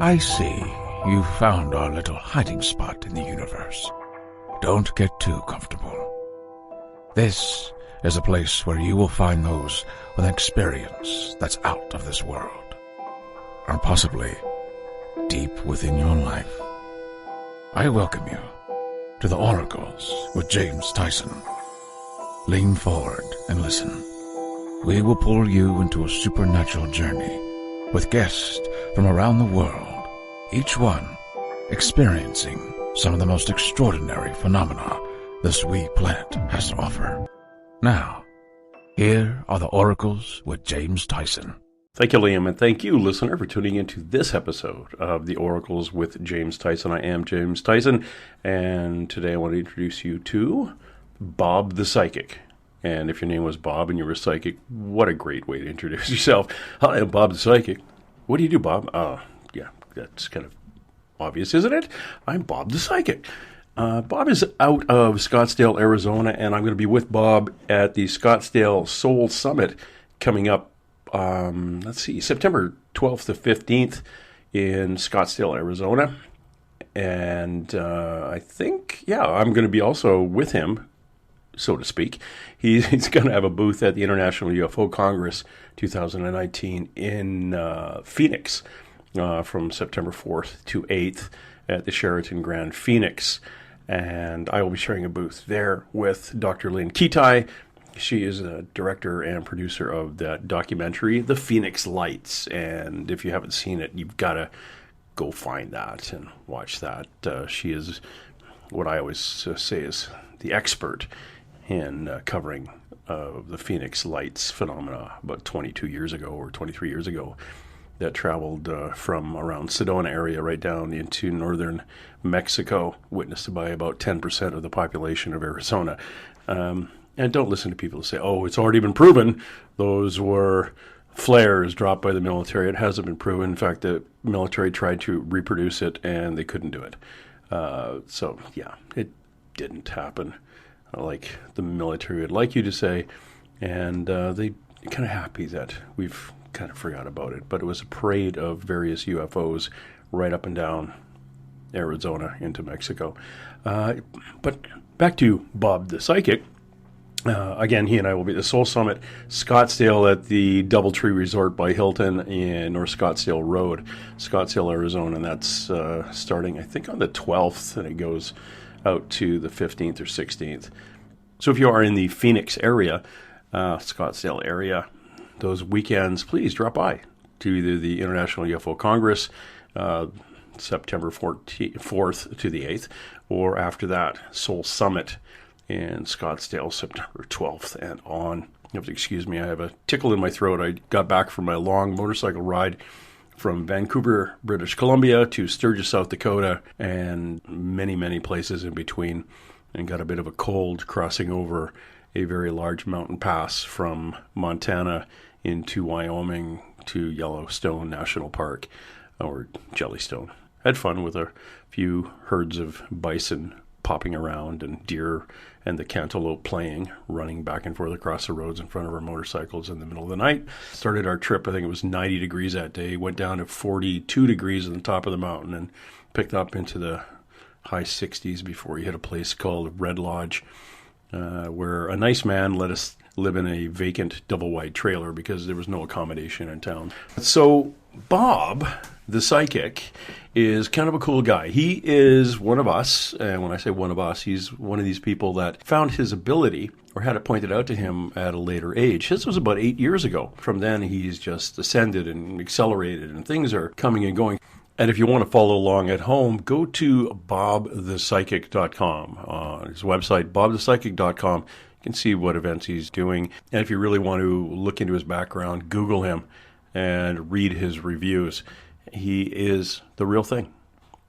I see. You found our little hiding spot in the universe. Don't get too comfortable. This is a place where you will find those with an experience that's out of this world, or possibly deep within your life. I welcome you to the Oracles with James Tyson. Lean forward and listen. We will pull you into a supernatural journey with guests from around the world, each one experiencing some of the most extraordinary phenomena this wee planet has to offer. Now, here are the Oracles with James Tyson. Thank you, Liam, and thank you, listener, for tuning into this episode of the Oracles with James Tyson. I am James Tyson, and today I want to introduce you to Bob the Psychic. And if your name was Bob and you were a psychic, what a great way to introduce yourself. Hi, I'm Bob the Psychic. What do you do, Bob? Yeah, that's kind of obvious, isn't it? I'm Bob the Psychic. Bob is out of Scottsdale, Arizona, and I'm going to be with Bob at the Scottsdale Soul Summit coming up, September 12th to 15th in Scottsdale, Arizona. And I think, I'm going to be also with him, so to speak. He's going to have a booth at the International UFO Congress 2019 in Phoenix from September 4th to 8th at the Sheraton Grand Phoenix. And I will be sharing a booth there with Dr. Lynn Kitai. She is a director and producer of that documentary, The Phoenix Lights. And if you haven't seen it, you've got to go find that and watch that. She is what I always say is the expert in covering the Phoenix Lights phenomena about 22 years ago or 23 years ago that traveled from around Sedona area right down into northern Mexico, witnessed by about 10% of the population of Arizona. And don't listen to people who say, oh, it's already been proven. Those were flares dropped by the military. It hasn't been proven. In fact, the military tried to reproduce it, and they couldn't do it. It didn't happen like the military would like you to say. And they kind of happy that we've kind of forgot about it. But it was a parade of various UFOs right up and down Arizona into Mexico. But back to Bob the Psychic. Again, he and I will be at the Soul Summit, Scottsdale at the Doubletree Resort by Hilton in North Scottsdale Road, Scottsdale, Arizona. And that's starting, I think, on the 12th, and it goes out to the 15th or 16th. So if you are in the Phoenix area, Scottsdale area, those weekends, please drop by to either the International UFO Congress, September 4th to the 8th, or after that, Soul Summit in Scottsdale, September 12th and on. You have to excuse me, I have a tickle in my throat. I got back from my long motorcycle ride from Vancouver, British Columbia to Sturgis, South Dakota, and many, many places in between, and got a bit of a cold crossing over a very large mountain pass from Montana into Wyoming to Yellowstone National Park, or Jellystone. Had fun with a few herds of bison popping around and deer and the cantaloupe playing, running back and forth across the roads in front of our motorcycles in the middle of the night. Started our trip, I think it was 90 degrees that day, went down to 42 degrees on the top of the mountain and picked up into the high 60s before we hit a place called Red Lodge, where a nice man let us live in a vacant double-wide trailer because there was no accommodation in town. So Bob, the Psychic, is kind of a cool guy. He is one of us, and when I say one of us, he's one of these people that found his ability or had it pointed out to him at a later age. His was about 8 years ago. From then, he's just ascended and accelerated, and things are coming and going. And if you want to follow along at home, go to bobthepsychic.com. His website, bobthepsychic.com. You can see what events he's doing. And if you really want to look into his background, Google him and read his reviews. He is the real thing,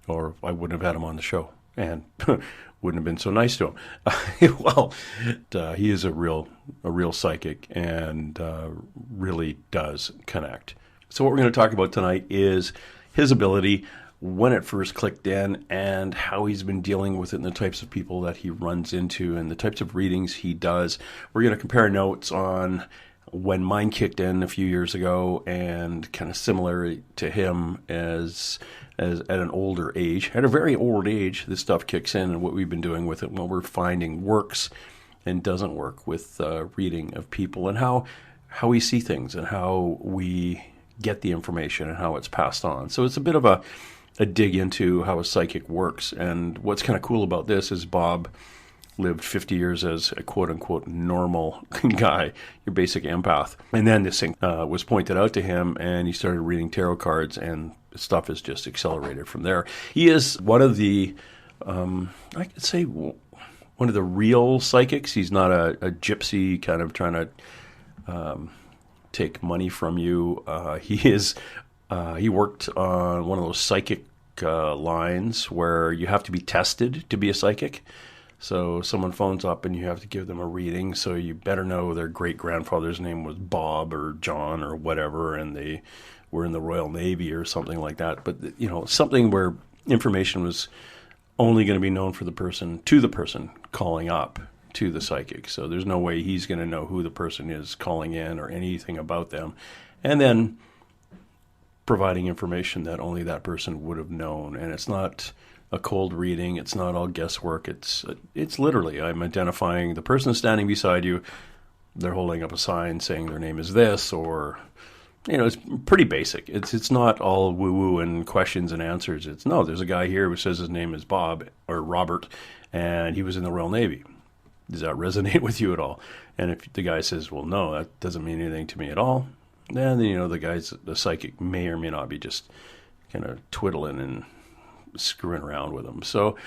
or I wouldn't have had him on the show and wouldn't have been so nice to him. He is a real psychic and really does connect. So what we're going to talk about tonight is his ability, when it first clicked in, and how he's been dealing with it, and the types of people that he runs into, and the types of readings he does. We're going to compare notes on when mine kicked in a few years ago, and kind of similar to him as at an older age, at a very old age, this stuff kicks in, and what we've been doing with it, what we're finding works and doesn't work with reading of people, and how we see things and how we get the information and how it's passed on. So it's a bit of a dig into how a psychic works. And what's kind of cool about this is Bob lived 50 years as a quote-unquote normal guy, your basic empath. And then this thing was pointed out to him, and he started reading tarot cards, and stuff has just accelerated from there. He is one of the, I could say, one of the real psychics. He's not a gypsy kind of trying to take money from you. He worked on one of those psychic lines where you have to be tested to be a psychic. So someone phones up and you have to give them a reading. So you better know their great-grandfather's name was Bob or John or whatever, and they were in the Royal Navy or something like that. But, something where information was only going to be known for the person calling up to the psychic. So there's no way he's going to know who the person is calling in or anything about them. And then providing information that only that person would have known. And it's not a cold reading. It's not all guesswork. It's literally, I'm identifying the person standing beside you. They're holding up a sign saying their name is this, or, it's pretty basic. It's not all woo-woo and questions and answers. There's a guy here who says his name is Bob or Robert, and he was in the Royal Navy. Does that resonate with you at all? And if the guy says, well, no, that doesn't mean anything to me at all, then, the psychic may or may not be just kind of twiddling and screwing around with him. So,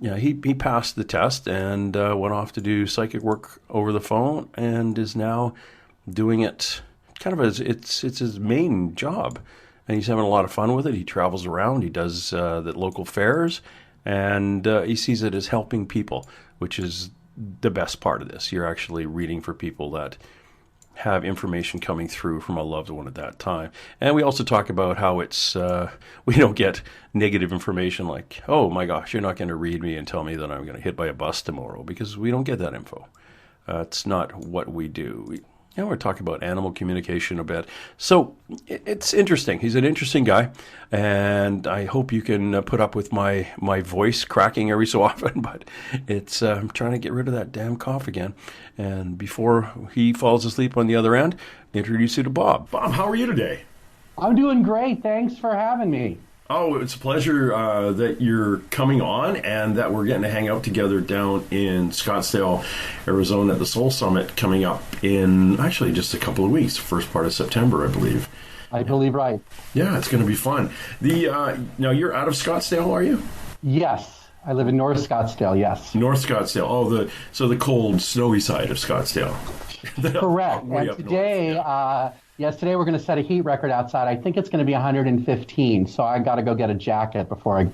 he passed the test and went off to do psychic work over the phone, and is now doing it kind of as it's his main job. And he's having a lot of fun with it. He travels around. He does the local fairs, and he sees it as helping people, which is the best part of this. You're actually reading for people that have information coming through from a loved one at that time. And we also talk about how it's we don't get negative information like, oh my gosh, you're not going to read me and tell me that I'm going to hit by a bus tomorrow, because we don't get that info. It's not what we do. We're talking about animal communication a bit. So it's interesting. He's an interesting guy, and I hope you can put up with my voice cracking every so often, but it's I'm trying to get rid of that damn cough again. And before he falls asleep on the other end, introduce you to Bob. Bob, how are you today? I'm doing great. Thanks for having me. Oh, it's a pleasure that you're coming on, and that we're getting to hang out together down in Scottsdale, Arizona at the Soul Summit coming up in actually just a couple of weeks, first part of September, I believe. I believe right. Yeah, it's going to be fun. Now you're out of Scottsdale, are you? Yes. I live in North Scottsdale, yes. North Scottsdale. Oh, so the cold, snowy side of Scottsdale. Correct. And today, today we're going to set a heat record outside. I think it's going to be 115, so I got to go get a jacket before I,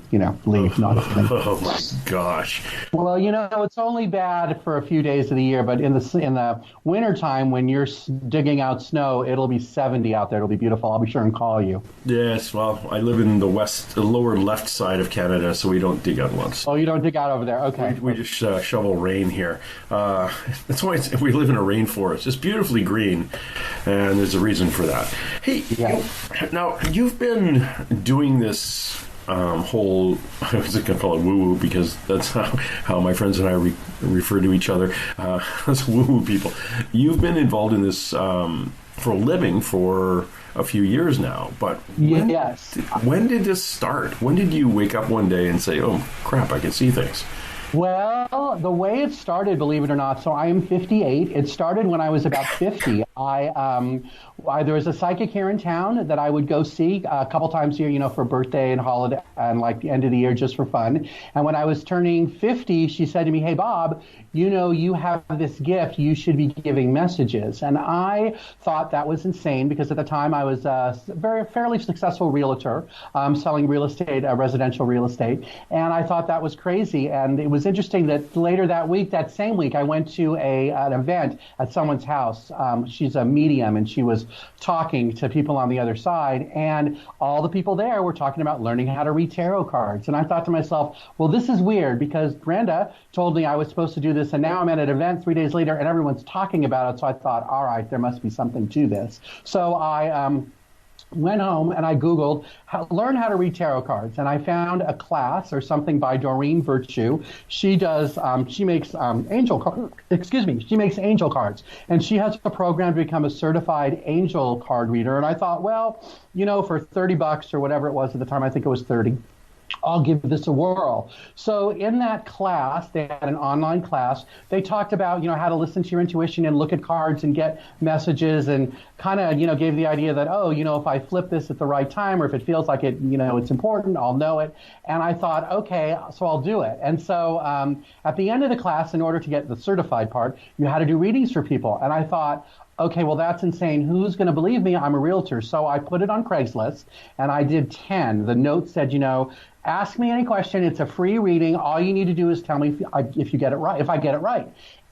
leave. Oh my gosh. Well, it's only bad for a few days of the year, but in the wintertime when you're digging out snow, it'll be 70 out there. It'll be beautiful. I'll be sure and call you. Yes, well, I live in the lower left side of Canada, so we don't dig out once. Oh, you don't dig out over there? Okay. We just shovel rain here. That's why we live in a rainforest. It's beautifully green, and there's a reason for that. Hey, now you've been doing this whole, I was going to call it woo-woo because that's how my friends and I refer to each other as woo-woo people. You've been involved in this for a living for a few years now, but when did this start? When did you wake up one day and say, oh crap, I can see things? Well, the way it started, believe it or not, so I am 58. It started when I was about 50. There was a psychic here in town that I would go see a couple times a year, for birthday and holiday and like the end of the year just for fun. And when I was turning 50, she said to me, hey, Bob, you have this gift. You should be giving messages. And I thought that was insane because at the time I was a fairly successful realtor selling real estate, residential real estate. And I thought that was crazy. And it was was interesting that later that same week, I went to an event at someone's house. She's a medium, and she was talking to people on the other side, and all the people there were talking about learning how to read tarot cards. And I thought to myself, well, this is weird because Brenda told me I was supposed to do this, and now I'm at an event 3 days later, and everyone's talking about it. So I thought, all right, there must be something to this. So I went home and I Googled learn how to read tarot cards, and I found a class or something by Doreen Virtue. She does, she makes angel cards, and she has a program to become a certified angel card reader. And I thought, well, for $30 or whatever it was at the time, I think it was 30. I'll give this a whirl. So in that class, they had an online class. They talked about, how to listen to your intuition and look at cards and get messages, and kind of, gave the idea that, if I flip this at the right time, or if it feels like it, it's important, I'll know it. And I thought, okay, so I'll do it. And so at the end of the class, in order to get the certified part, you had to do readings for people. And I thought, okay, well, that's insane. Who's going to believe me? I'm a realtor. So I put it on Craigslist, and I did 10. The note said, ask me any question. It's a free reading. All you need to do is tell me if you get it right, if I get it right.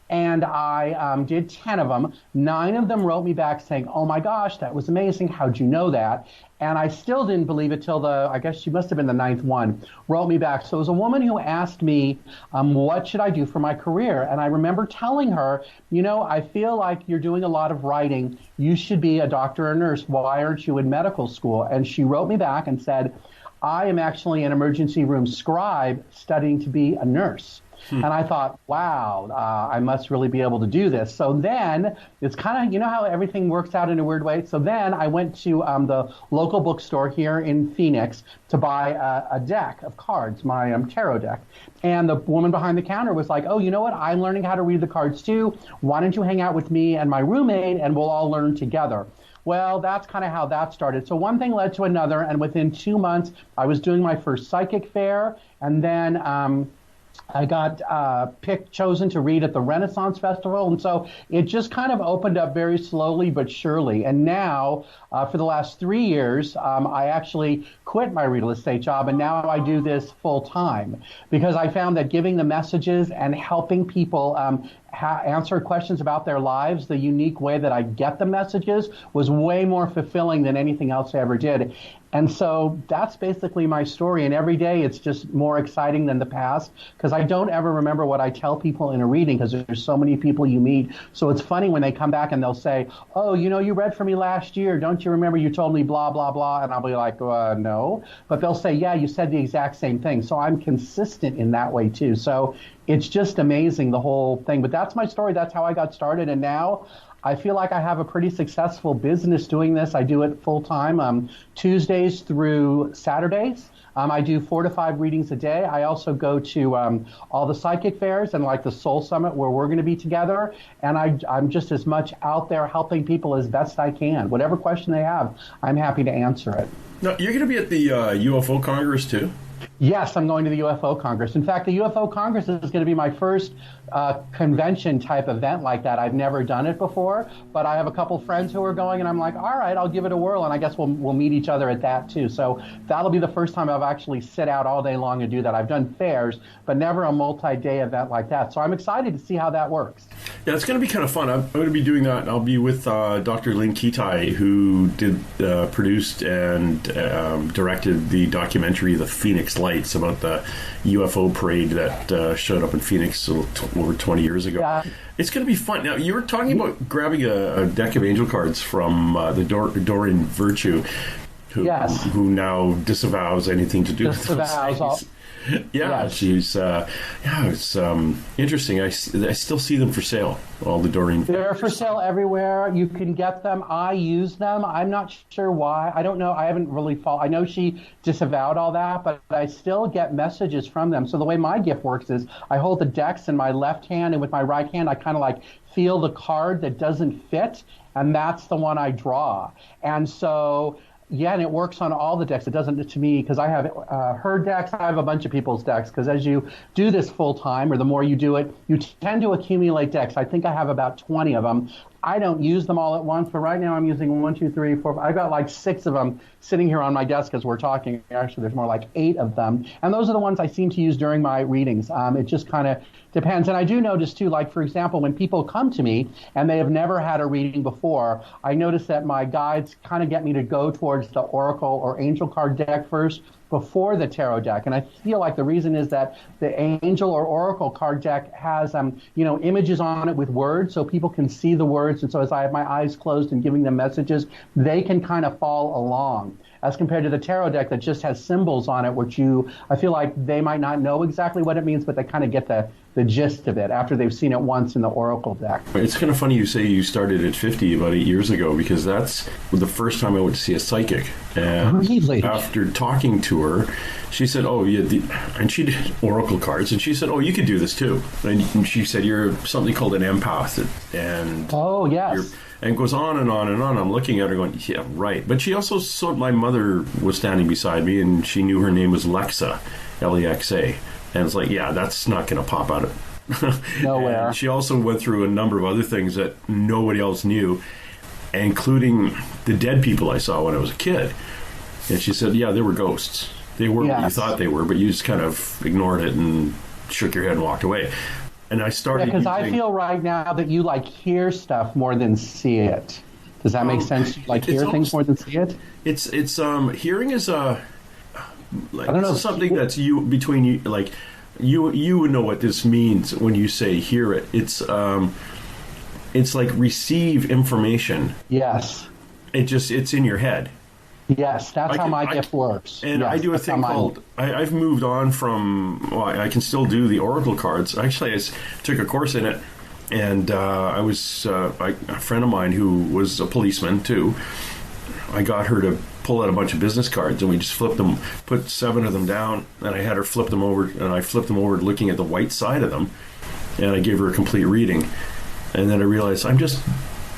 And I did 10 of them. 9 of them wrote me back saying, oh my gosh, that was amazing. How'd you know that? And I still didn't believe it till I guess she must have been the 9th one, wrote me back. So it was a woman who asked me, what should I do for my career? And I remember telling her, I feel like you're doing a lot of writing. You should be a doctor or nurse. Why aren't you in medical school? And she wrote me back and said, I am actually an emergency room scribe studying to be a nurse. And I thought, wow, I must really be able to do this. So then it's kind of, how everything works out in a weird way. So then I went to the local bookstore here in Phoenix to buy a deck of cards, my tarot deck. And the woman behind the counter was like, oh, you know what? I'm learning how to read the cards too. Why don't you hang out with me and my roommate, and we'll all learn together. Well, that's kind of how that started. So one thing led to another, and within 2 months, I was doing my first psychic fair, and then I got chosen to read at the Renaissance Festival. And so it just kind of opened up very slowly but surely. And now, for the last 3 years, I actually quit my real estate job, and now I do this full time because I found that giving the messages and helping people answer questions about their lives the unique way that I get the messages was way more fulfilling than anything else I ever did. And so that's basically my story. And every day it's just more exciting than the past because I don't ever remember what I tell people in a reading because there's so many people you meet. So it's funny when they come back and they'll say, oh, you read for me last year. Don't you remember you told me blah, blah, blah? And I'll be like, no. But they'll say, yeah, you said the exact same thing. So I'm consistent in that way too. So it's just amazing, the whole thing. But that's my story. That's how I got started. And now I feel like I have a pretty successful business doing this. I do it full time, Tuesdays through Saturdays. I do 4 to 5 readings a day. I also go to all the psychic fairs and like the Soul Summit where we're going to be together. And I'm just as much out there helping people as best I can. Whatever question they have, I'm happy to answer it. Now, you're going to be at the UFO Congress too? Yes, I'm going to the UFO Congress. In fact, the UFO Congress is going to be my first convention type event like that. I've never done it before, but I have a couple friends who are going, and I'm like, all right, I'll give it a whirl, and I guess we'll meet each other at that too. So that'll be the first time I've actually sit out all day long and do that. I've done fairs, but never a multi-day event like that. So I'm excited to see how that works. Yeah, it's going to be kind of fun. I'm going to be doing that. I'll be with Dr. Lynn Kitai, who produced and directed the documentary The Phoenix Lights about the UFO parade that showed up in Phoenix over 20 years ago. Yeah. It's going to be fun. Now, you were talking about grabbing a deck of angel cards from the Doreen Virtue, who now disavows anything to do with those. Yeah, yes. She's it's interesting. I still see them for sale. All the Doreen. They're for sale everywhere. You can get them. I use them. I'm not sure why. I don't know. I haven't really followed. I know she disavowed all that, but I still get messages from them. So the way my gift works is I hold the decks in my left hand, and with my right hand I kind of like feel the card that doesn't fit, and that's the one I draw. And so. Yeah, and it works on all the decks. It doesn't to me because I have her decks. I have a bunch of people's decks because as you do this full time or the more you do it, you tend to accumulate decks. I think I have about 20 of them. I don't use them all at once, but right now I'm using 1, 2, 3, 4. I've got like 6 of them sitting here on my desk as we're talking. Actually, there's more like 8 of them. And those are the ones I seem to use during my readings. It just kind of depends. And I do notice, too, like, for example, when people come to me and they have never had a reading before, I notice that my guides kind of get me to go towards the Oracle or Angel card deck first before the tarot deck. And I feel like the reason is that the Angel or Oracle card deck has, images on it with words, so people can see the words. And so as I have my eyes closed and giving them messages, they can kind of follow along, as compared to the tarot deck that just has symbols on it, which I feel like they might not know exactly what it means, but they kind of get the gist of it after they've seen it once in the Oracle deck. It's kind of funny you say you started at 50 about 8 years ago, because that's the first time I went to see a psychic. And really? After talking to her, she said, oh, yeah, and she did Oracle cards, and she said, oh, you could do this too. And she said, you're something called an empath. And oh, yes. And it goes on and on and on. I'm looking at her going, yeah, right. But she also saw my mother was standing beside me, and she knew her name was Lexa, Lexa. And it's like, yeah, that's not going to pop out of nowhere. And she also went through a number of other things that nobody else knew, including the dead people I saw when I was a kid. And she said, yeah, they were ghosts. They were what you thought they were, but you just kind of ignored it and shook your head and walked away. And I started because I feel right now that you like hear stuff more than see it. Does that make sense? Like hear things more than see it? It's hearing is I don't know, something that's between you, like you would know what this means when you say hear it. It's like receive information. Yes. It's in your head. Yes, that's how my gift works. And yes, I do a thing called, I've moved on from, well, I can still do the Oracle cards. Actually, I took a course in it, and I was, a friend of mine who was a policeman, too. I got her to pull out a bunch of business cards, and we just flipped them, put 7 of them down, and I had her flip them over, and I flipped them over looking at the white side of them, and I gave her a complete reading. And then I realized I'm just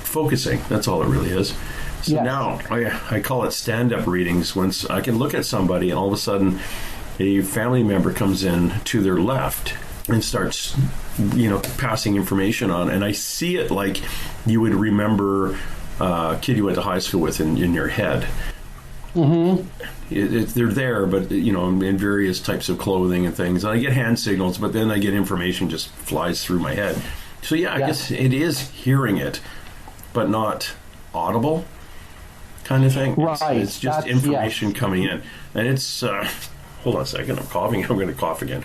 focusing. That's all it really is. So now I call it stand-up readings. Once I can look at somebody and all of a sudden a family member comes in to their left and starts, passing information on. And I see it like you would remember a kid you went to high school with in your head. Mm-hmm. They're there, but, in various types of clothing and things. And I get hand signals, but then I get information just flies through my head. So, I guess it is hearing it, but not audible. Kind of thing. Right. It's just information coming in. And it's, hold on a second, I'm coughing. I'm going to cough again.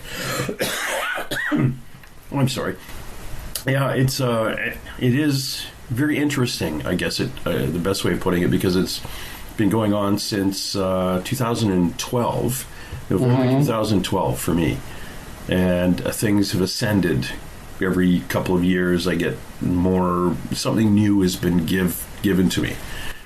I'm sorry. Yeah, it is very interesting, I guess, the best way of putting it, because it's been going on since 2012, November 2012 for me. And things have ascended. Every couple of years I get more, something new has been given to me.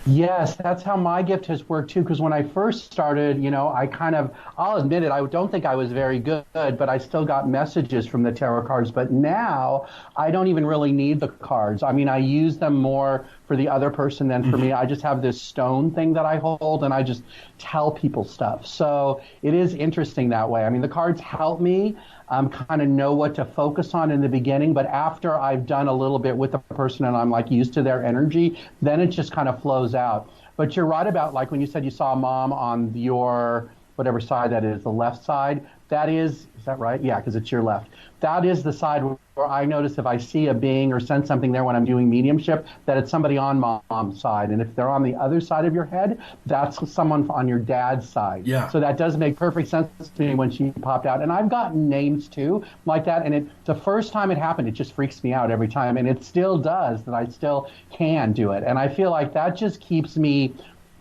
Yes, that's how my gift has worked too, because when I first started, I'll admit it, I don't think I was very good, but I still got messages from the tarot cards. But now I don't even really need the cards. I mean, I use them more for the other person than for me. I just have this stone thing that I hold, and I just tell people stuff. So it is interesting that way. I mean, the cards help me kind of know what to focus on in the beginning, but after I've done a little bit with the person and I'm like used to their energy, then it just kind of flows out. But you're right about, like, when you said you saw a mom on your, whatever side that is, the left side, is that right? Yeah, because it's your left. That is the side where I notice if I see a being or sense something there when I'm doing mediumship, that it's somebody on mom's side. And if they're on the other side of your head, that's someone on your dad's side. Yeah. So that does make perfect sense to me when she popped out. And I've gotten names too like that. And the first time it happened, it just freaks me out every time. And it still does, that I still can do it. And I feel like that just keeps me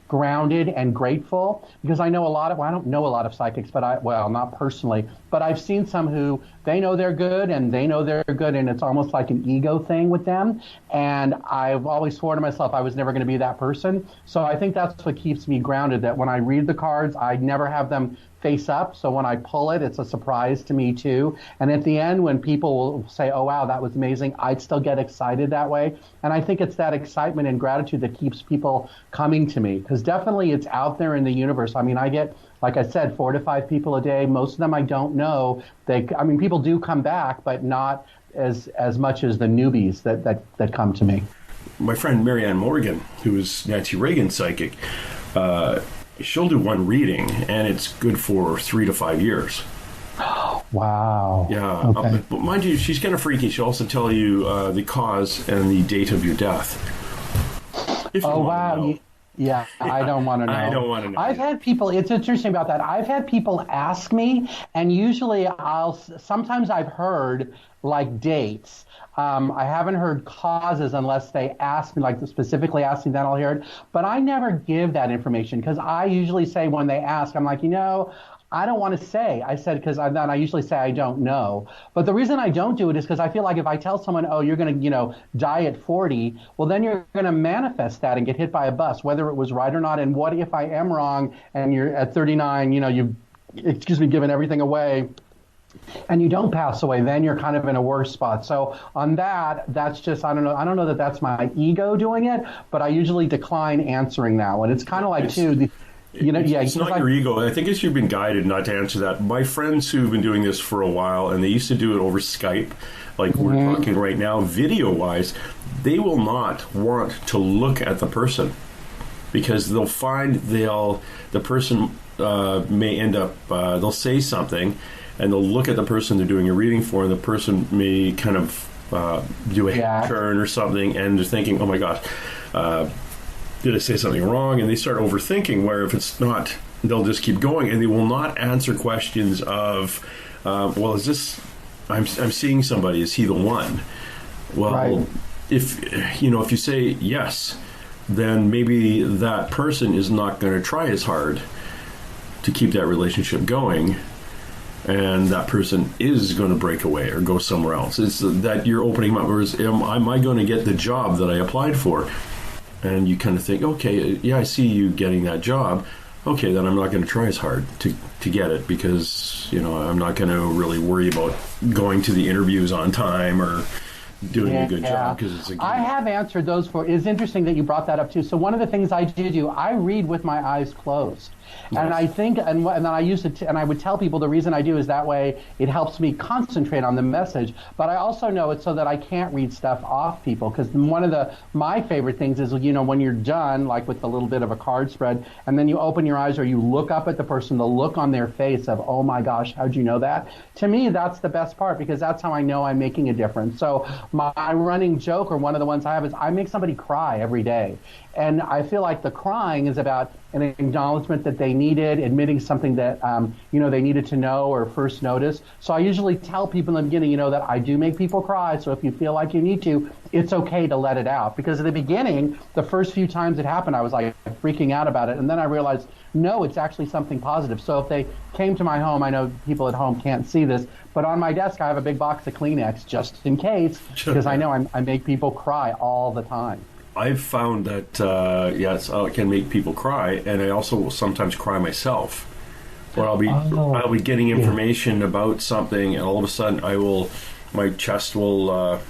grounded and grateful, because I know I don't know a lot of psychics, but not personally, but I've seen some who they know they're good and it's almost like an ego thing with them. And I've always sworn to myself I was never going to be that person. So I think that's what keeps me grounded, that when I read the cards, I never have them face up. So when I pull it, it's a surprise to me too. And at the end, when people will say, oh, wow, that was amazing, I'd still get excited that way. And I think it's that excitement and gratitude that keeps people coming to me, because definitely it's out there in the universe. I mean, I get, like I said, 4 to 5 people a day. Most of them I don't know. People do come back, but not as much as the newbies that come to me. my friend Marianne Morgan, who is Nancy Reagan's psychic, she'll do one reading, and it's good for 3 to 5 years. Wow. Yeah. Okay. But mind you, she's kind of freaky. She'll also tell you the cause and the date of your death. Oh, wow. Yeah, I don't want to know. I don't want to know. I've had people, it's interesting about that. I've had people ask me, and usually sometimes I've heard like dates. I haven't heard causes unless they ask me, like specifically ask me, then I'll hear it. But I never give that information because I usually say when they ask, I'm like, I don't want to say. I said because then I usually say I don't know. But the reason I don't do it is because I feel like if I tell someone, oh, you're going to, die at 40, well, then you're going to manifest that and get hit by a bus, whether it was right or not. And what if I am wrong and you're at 39, you've, given everything away and you don't pass away, then you're kind of in a worse spot. So on that's just, I don't know that that's my ego doing it, but I usually decline answering that one. It's kind of like, it's not your ego. I think you've been guided not to answer that. My friends who've been doing this for a while, and they used to do it over Skype, like we're talking right now, video-wise, they will not want to look at the person because they'll find the person may end up, they'll say something, and they'll look at the person they're doing a reading for, and the person may kind of do a head turn or something, and they're thinking, oh my gosh, did I say something wrong? And they start overthinking, where if it's not, they'll just keep going, and they will not answer questions of, well, is this, I'm seeing somebody, is he the one? Well, right. if you say yes, then maybe that person is not going to try as hard to keep that relationship going, and that person is going to break away or go somewhere else. It's that you're opening up. Whereas, am I going to get the job that I applied for? And you kind of think, okay, yeah, I see you getting that job. Okay, then I'm not going to try as hard to get it because, I'm not going to really worry about going to the interviews on time or doing a good job because it's a game. I have answered those for. It's interesting that you brought that up too. So one of the things I do, I read with my eyes closed. Yes. And I think, and then I use it, and I would tell people the reason I do is that way it helps me concentrate on the message. But I also know it's so that I can't read stuff off people, because one of my favorite things is, when you're done, like with a little bit of a card spread, and then you open your eyes or you look up at the person, the look on their face of, oh my gosh, how'd you know that? To me, that's the best part, because that's how I know I'm making a difference. So my running joke, or one of the ones I have, is I make somebody cry every day. And I feel like the crying is about an acknowledgement that they needed, admitting something that, they needed to know or first notice. So I usually tell people in the beginning, that I do make people cry. So if you feel like you need to, it's okay to let it out. Because at the beginning, the first few times it happened, I was like freaking out about it. And then I realized, no, it's actually something positive. So if they came to my home, I know people at home can't see this, but on my desk, I have a big box of Kleenex just in case, because I know I make people cry all the time. I've found that, it can make people cry, and I also will sometimes cry myself. Where I'll be getting information about something, and all of a sudden my chest will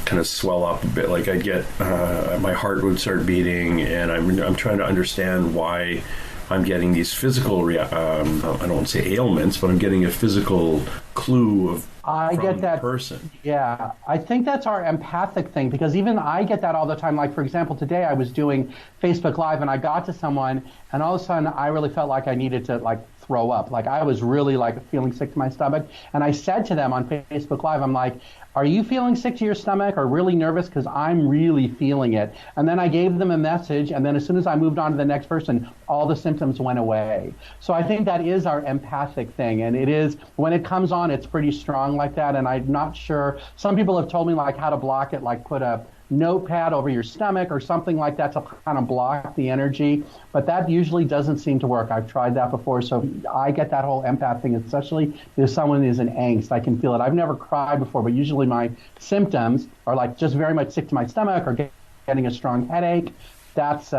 kind of swell up a bit. Like I'd get, my heart would start beating, and I'm trying to understand why I'm getting these physical, I don't want to say ailments, but I'm getting a physical clue from the person. Yeah, I think that's our empathic thing, because even I get that all the time. Like, for example, today I was doing Facebook Live, and I got to someone, and all of a sudden I really felt like I needed to, throw up. Like, I was really, feeling sick to my stomach. And I said to them on Facebook Live, I'm like, are you feeling sick to your stomach or really nervous? Because I'm really feeling it. And then I gave them a message, and then as soon as I moved on to the next person, all the symptoms went away. So I think that is our empathic thing. And it is, when it comes on, it's pretty strong like that. And I'm not sure, some people have told me how to block it, put a notepad over your stomach or something like that to kind of block the energy, but that usually doesn't seem to work. I've tried that before, so I get that whole empath thing, especially if someone is in angst. I can feel it. I've never cried before, but usually my symptoms are just very much sick to my stomach or getting a strong headache. That's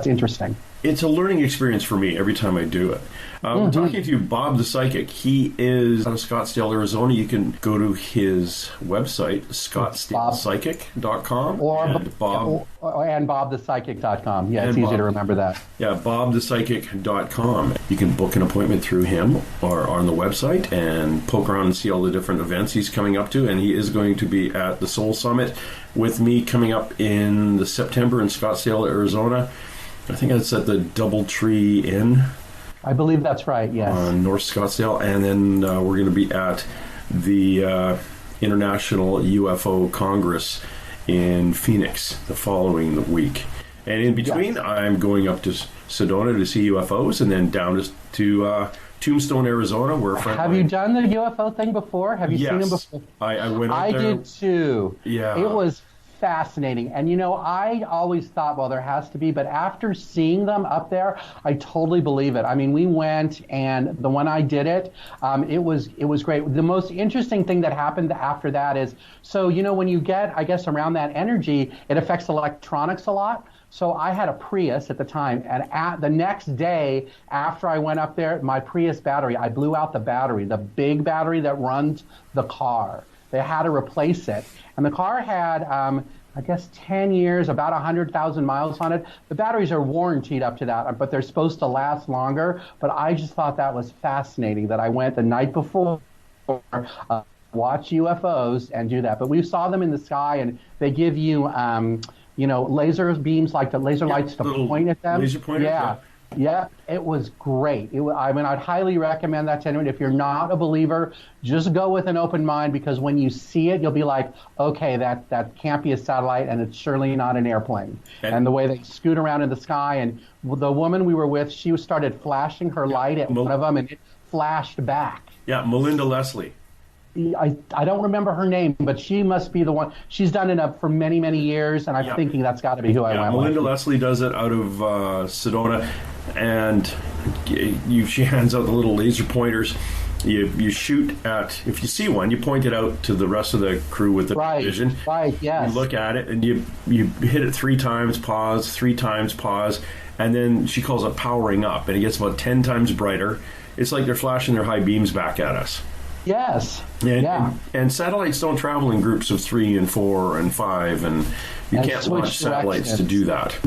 interesting. it's a learning experience for me every time I do it. We're talking to Bob the Psychic. He is out of Scottsdale, Arizona. You can go to his website, scottsdalepsychic.com. And bobthepsychic.com. Yeah, it's easy to remember that. Yeah, bobthepsychic.com. You can book an appointment through him or on the website and poke around and see all the different events he's coming up to. And he is going to be at the Soul Summit with me coming up in the September in Scottsdale, Arizona. I think it's at the Doubletree Inn. I believe that's right, yes. On North Scottsdale. And then we're going to be at the International UFO Congress in Phoenix the following week. And in between, I'm going up to Sedona to see UFOs and then down to Tombstone, Arizona, where a friend Have you done the UFO thing before? Have you seen them before? I went up I there. did too. Yeah. It was fascinating. And, I always thought, well, there has to be. But after seeing them up there, I totally believe it. I mean, we went, and the one I did it, it was great. The most interesting thing that happened after that is, so, when you get, I guess, around that energy, it affects electronics a lot. So I had a Prius at the time, and the next day after I went up there, my Prius battery, I blew out the battery, the big battery that runs the car. They had to replace it. And the car had, I guess, 10 years, about 100,000 miles on it. The batteries are warranted up to that, but they're supposed to last longer. But I just thought that was fascinating that I went the night before, watch UFOs and do that. But we saw them in the sky, and they give you, laser beams, like the laser lights to point at them. Laser pointers, Yeah, it was great. I'd highly recommend that to anyone. If you're not a believer, just go with an open mind, because when you see it, you'll be like, okay, that can't be a satellite, and it's surely not an airplane. And the way they scoot around in the sky, and the woman we were with, she started flashing her light at one of them, and it flashed back. Yeah, Melinda Leslie. I don't remember her name, but she must be the one. She's done it for many, many years, and I'm thinking that's got to be who I went with. Melinda Leslie does it out of Sedona, and she hands out the little laser pointers. You shoot at, if you see one, you point it out to the rest of the crew with the vision. Right, yes. You look at it, and you hit it 3 times, pause, 3 times, pause, and then she calls it powering up, and it gets about 10 times brighter. It's like they're flashing their high beams back at us. Yes. And satellites don't travel in groups of 3 and 4 and 5, and you can't launch satellites to do that.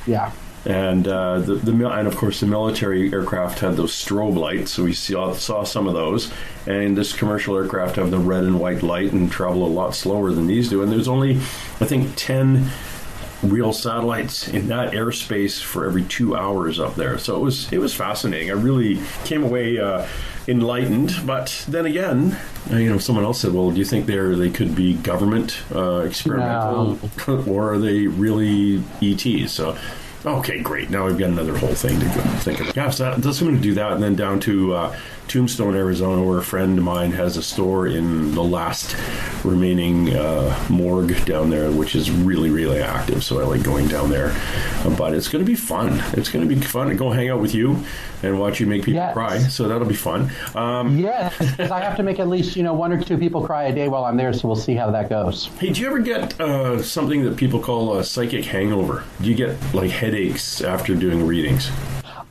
Yeah. And and of course the military aircraft had those strobe lights, so we saw some of those. And this commercial aircraft have the red and white light and travel a lot slower than these do. And there's only, I think, 10 real satellites in that airspace for every 2 hours up there. So it was fascinating. I really came away enlightened. But then again, someone else said, well, do you think they could be government experimental or are they really ETs? So okay, great. Now we've got another whole thing to go think about. Yeah, so that's going to do that. And then down to Tombstone, Arizona, where a friend of mine has a store in the last remaining morgue down there, which is really, really active. So I like going down there. But it's going to be fun. It's going to be fun to go hang out with you and watch you make people cry. So that'll be fun. Yes, because I have to make at least 1 or 2 people cry a day while I'm there, so we'll see how that goes. Hey, do you ever get something that people call a psychic hangover? Do you get like headaches after doing readings?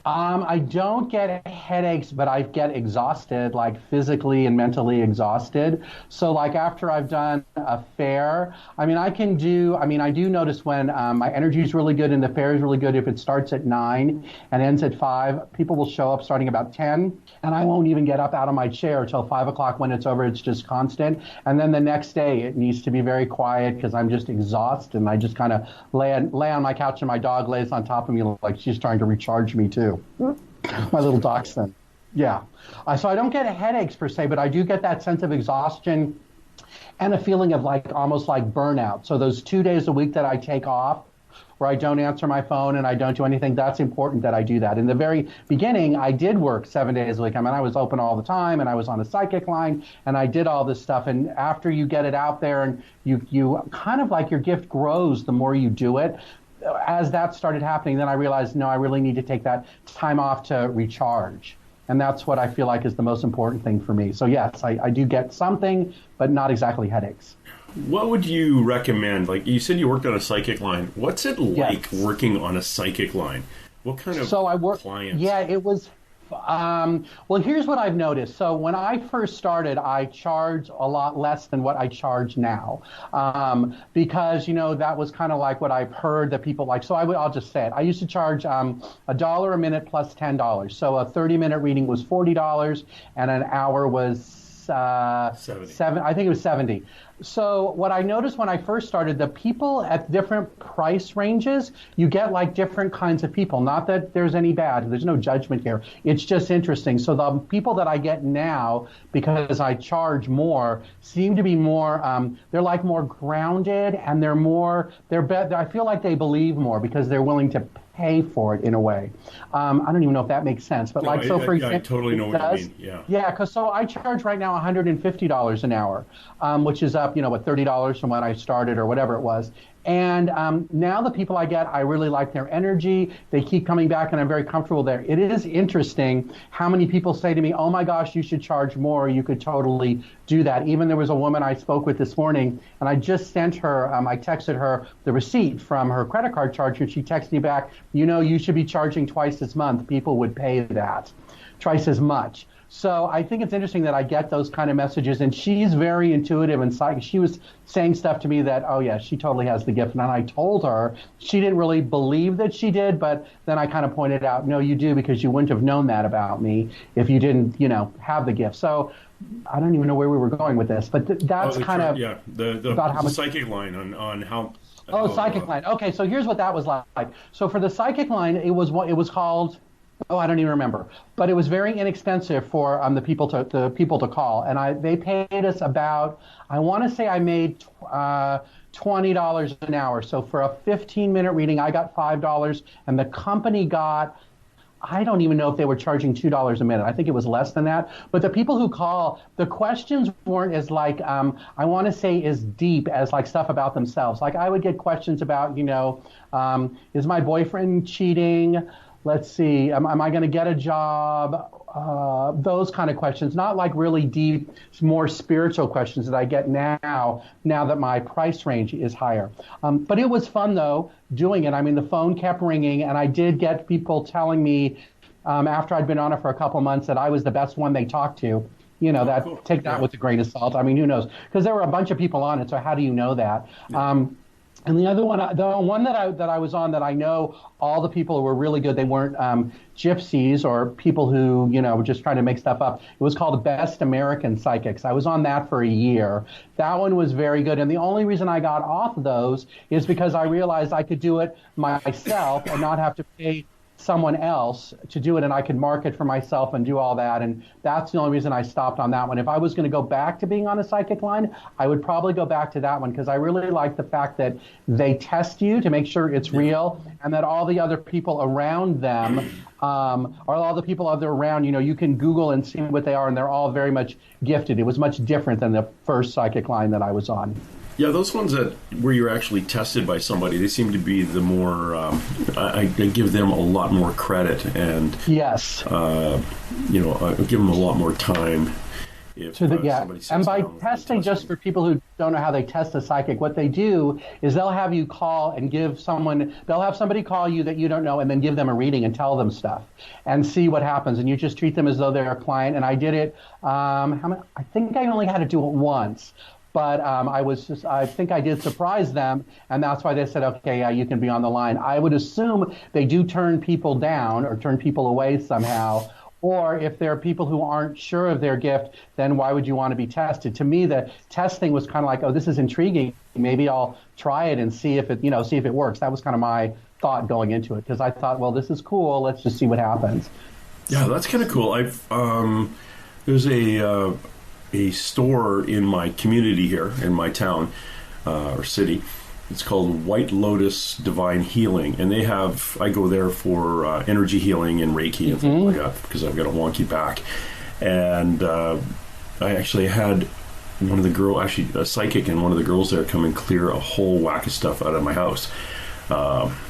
I don't get headaches, but I get exhausted, like physically and mentally exhausted. So like after I've done a fair, I do notice when my energy is really good and the fair is really good. If it starts at 9 and ends at 5, people will show up starting about 10, and I won't even get up out of my chair till 5 o'clock. When it's over, it's just constant. And then the next day, it needs to be very quiet because I'm just exhausted, and I just kind of lay on my couch, and my dog lays on top of me like she's trying to recharge me too. My little dachshund. Yeah. So I don't get headaches per se, but I do get that sense of exhaustion and a feeling of almost like burnout. So those 2 days a week that I take off, where I don't answer my phone and I don't do anything, that's important that I do that. In the very beginning, I did work 7 days a week. I was open all the time, and I was on a psychic line, and I did all this stuff. And after you get it out there, and you kind of like your gift grows the more you do it. As that started happening, then I realized, no, I really need to take that time off to recharge. And that's what I feel like is the most important thing for me. So yes, I do get something, but not exactly headaches. What would you recommend? Like you said, you worked on a psychic line. What's it like working on a psychic line? What kind of So I work. clients? Yeah, it was. Well, here's what I've noticed. So when I first started, I charged a lot less than what I charge now, because that was kind of like what I've heard that people like. So I'll just say it. I used to charge $1 a minute plus $10. So a 30-minute reading was $40, and an hour was 70. I think it was 70. So what I noticed when I first started, the people at different price ranges, you get like different kinds of people. Not that there's any bad. There's no judgment here. It's just interesting. So the people that I get now, because I charge more, seem to be more, they're like more grounded, and I feel like they believe more because they're willing to pay for it in a way. I don't even know if that makes sense, but for example, I totally know what you mean. Yeah. Yeah, because so I charge right now $150 an hour, which is up, $30 from when I started or whatever it was. And now the people I get, I really like their energy. They keep coming back, and I'm very comfortable there. It is interesting how many people say to me, oh my gosh, you should charge more. You could totally do that. Even there was a woman I spoke with this morning, and I just sent her, I texted her the receipt from her credit card charge, and she texted me back, you should be charging twice as much. People would pay that, twice as much. So I think it's interesting that I get those kind of messages, and she's very intuitive and psychic. She was saying stuff to me that, oh yeah, she totally has the gift. And I told her she didn't really believe that she did, but then I kind of pointed out, no, you do, because you wouldn't have known that about me if you didn't, have the gift. So I don't even know where we were going with this, but that's kind of about how much psychic line on how. Oh, psychic line. Okay, so here's what that was like. So for the psychic line, it was called. Oh, I don't even remember, but it was very inexpensive for the people to call, and they paid us about, I want to say I made $20 an hour. So for a 15-minute reading, I got $5, and the company got, I don't even know if they were charging $2 a minute. I think it was less than that. But the people who call, the questions weren't as like, I want to say as deep as like stuff about themselves. Like I would get questions about, is my boyfriend cheating? Let's see, am I going to get a job? Those kind of questions, not like really deep, more spiritual questions that I get now that my price range is higher. But it was fun, though, doing it. I mean, the phone kept ringing, and I did get people telling me after I'd been on it for a couple months that I was the best one they talked to. Cool. Take that with a grain of salt. I mean, who knows? Because there were a bunch of people on it, so how do you know that? Yeah. And the other one, the one that I was on that I know all the people were really good. They weren't gypsies or people who, were just trying to make stuff up. It was called Best American Psychics. I was on that for a year. That one was very good. And the only reason I got off of those is because I realized I could do it myself and not have to pay someone else to do it, and I could market for myself and do all that. And that's the only reason I stopped on that one. If I was going to go back to being on a psychic line, I would probably go back to that one, because I really like the fact that they test you to make sure it's real, and that all the other people around them or all the people other around, you can Google and see what they are, and they're all very much gifted. It was much different than the first psychic line that I was on. Yeah, those ones where you're actually tested by somebody, they seem to be the more, I give them a lot more credit, and yes, I give them a lot more time. And by testing, just for people who don't know how they test a psychic, what they do is they'll have you call and they'll have somebody call you that you don't know, and then give them a reading and tell them stuff and see what happens. And you just treat them as though they're a client. And I did it, I think I only had to do it once. But I think I did surprise them, and that's why they said, okay, yeah, you can be on the line. I would assume they do turn people down or turn people away somehow. Or if there are people who aren't sure of their gift, then why would you want to be tested? To me, the testing was kind of like, oh, this is intriguing. Maybe I'll try it and see if it works. That was kind of my thought going into it, because I thought, well, this is cool. Let's just see what happens. Yeah, that's kind of cool. There's a store in my community here in my town or city. It's called White Lotus Divine Healing, and I go there for energy healing and Reiki and things like that, because I've got a wonky back. And I actually had a psychic and one of the girls there come and clear a whole whack of stuff out of my house.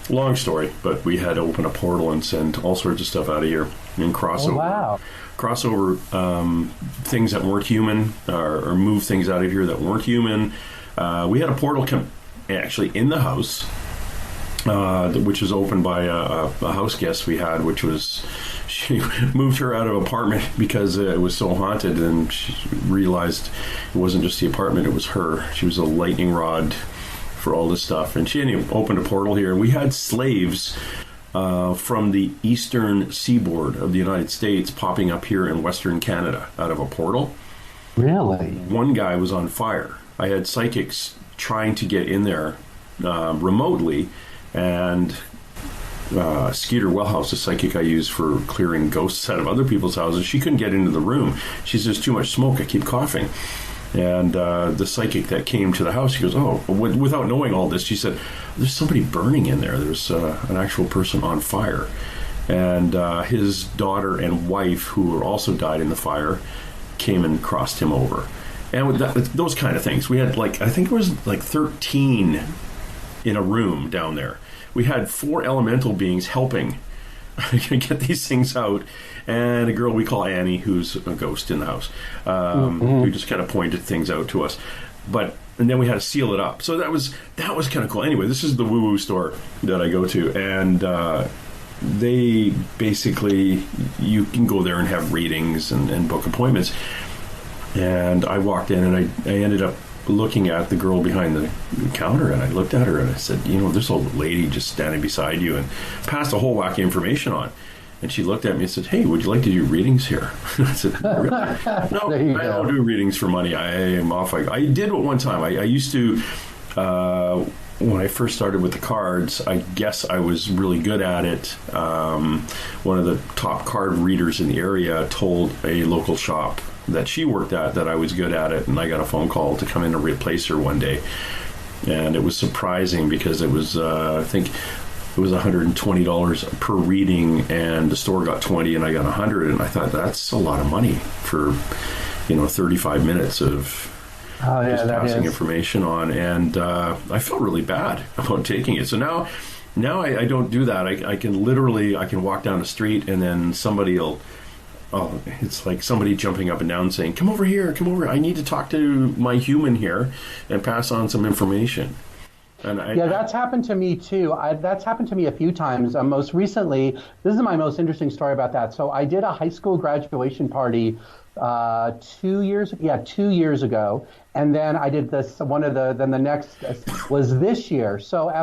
Long story, but we had to open a portal and send all sorts of stuff out of here and crossover. Oh, wow. Crossover things that weren't human, or move things out of here that weren't human. We had a portal come actually in the house, which was opened by a house guest we had, which was, she moved her out of apartment because it was so haunted, and she realized it wasn't just the apartment, it was her. She was a lightning rod for all this stuff, and she opened a portal here, and we had slaves from the eastern seaboard of the United States popping up here in Western Canada out of a portal. Really? One guy was on fire. I had psychics trying to get in there remotely, and Skeeter Wellhouse, the psychic I use for clearing ghosts out of other people's houses, she couldn't get into the room. She says, "There's too much smoke, I keep coughing." And the psychic that came to the house, she goes, "Oh," without knowing all this, she said, "There's somebody burning in there. There's an actual person on fire." And his daughter and wife, who also died in the fire, came and crossed him over. And with those kind of things, we had I think it was 13 in a room down there. We had 4 elemental beings helping get these things out, and a girl we call Annie, who's a ghost in the house, who just kind of pointed things out to us. And then we had to seal it up. So that was kind of cool. Anyway, this is the woo-woo store that I go to, and they basically, you can go there and have readings and book appointments. And I walked in, and I ended up looking at the girl behind the counter, and I looked at her and I said, "There's a lady just standing beside you," and passed a whole whack of information on. And she looked at me and said, "Hey, would you like to do readings here?" I said, "Really? No, I don't do readings for money. I am off. I did it one time. I used to, when I first started with the cards, I guess I was really good at it. One of the top card readers in the area told a local shop that she worked at that I was good at it, and I got a phone call to come in and replace her one day. And it was surprising because it was, I think it was $120 per reading, and the store got 20 and I got 100, and I thought, that's a lot of money for 35 minutes of just passing information on. And I felt really bad about taking it. So now I don't do that. I can walk down the street, and then somebody will, it's like somebody jumping up and down saying, come over here, I need to talk to my human here and pass on some information. And that's happened to me too. That's happened to me a few times. Most recently, this is my most interesting story about that. So I did a high school graduation party 2 years ago, and then I did this. Then the next was this year. So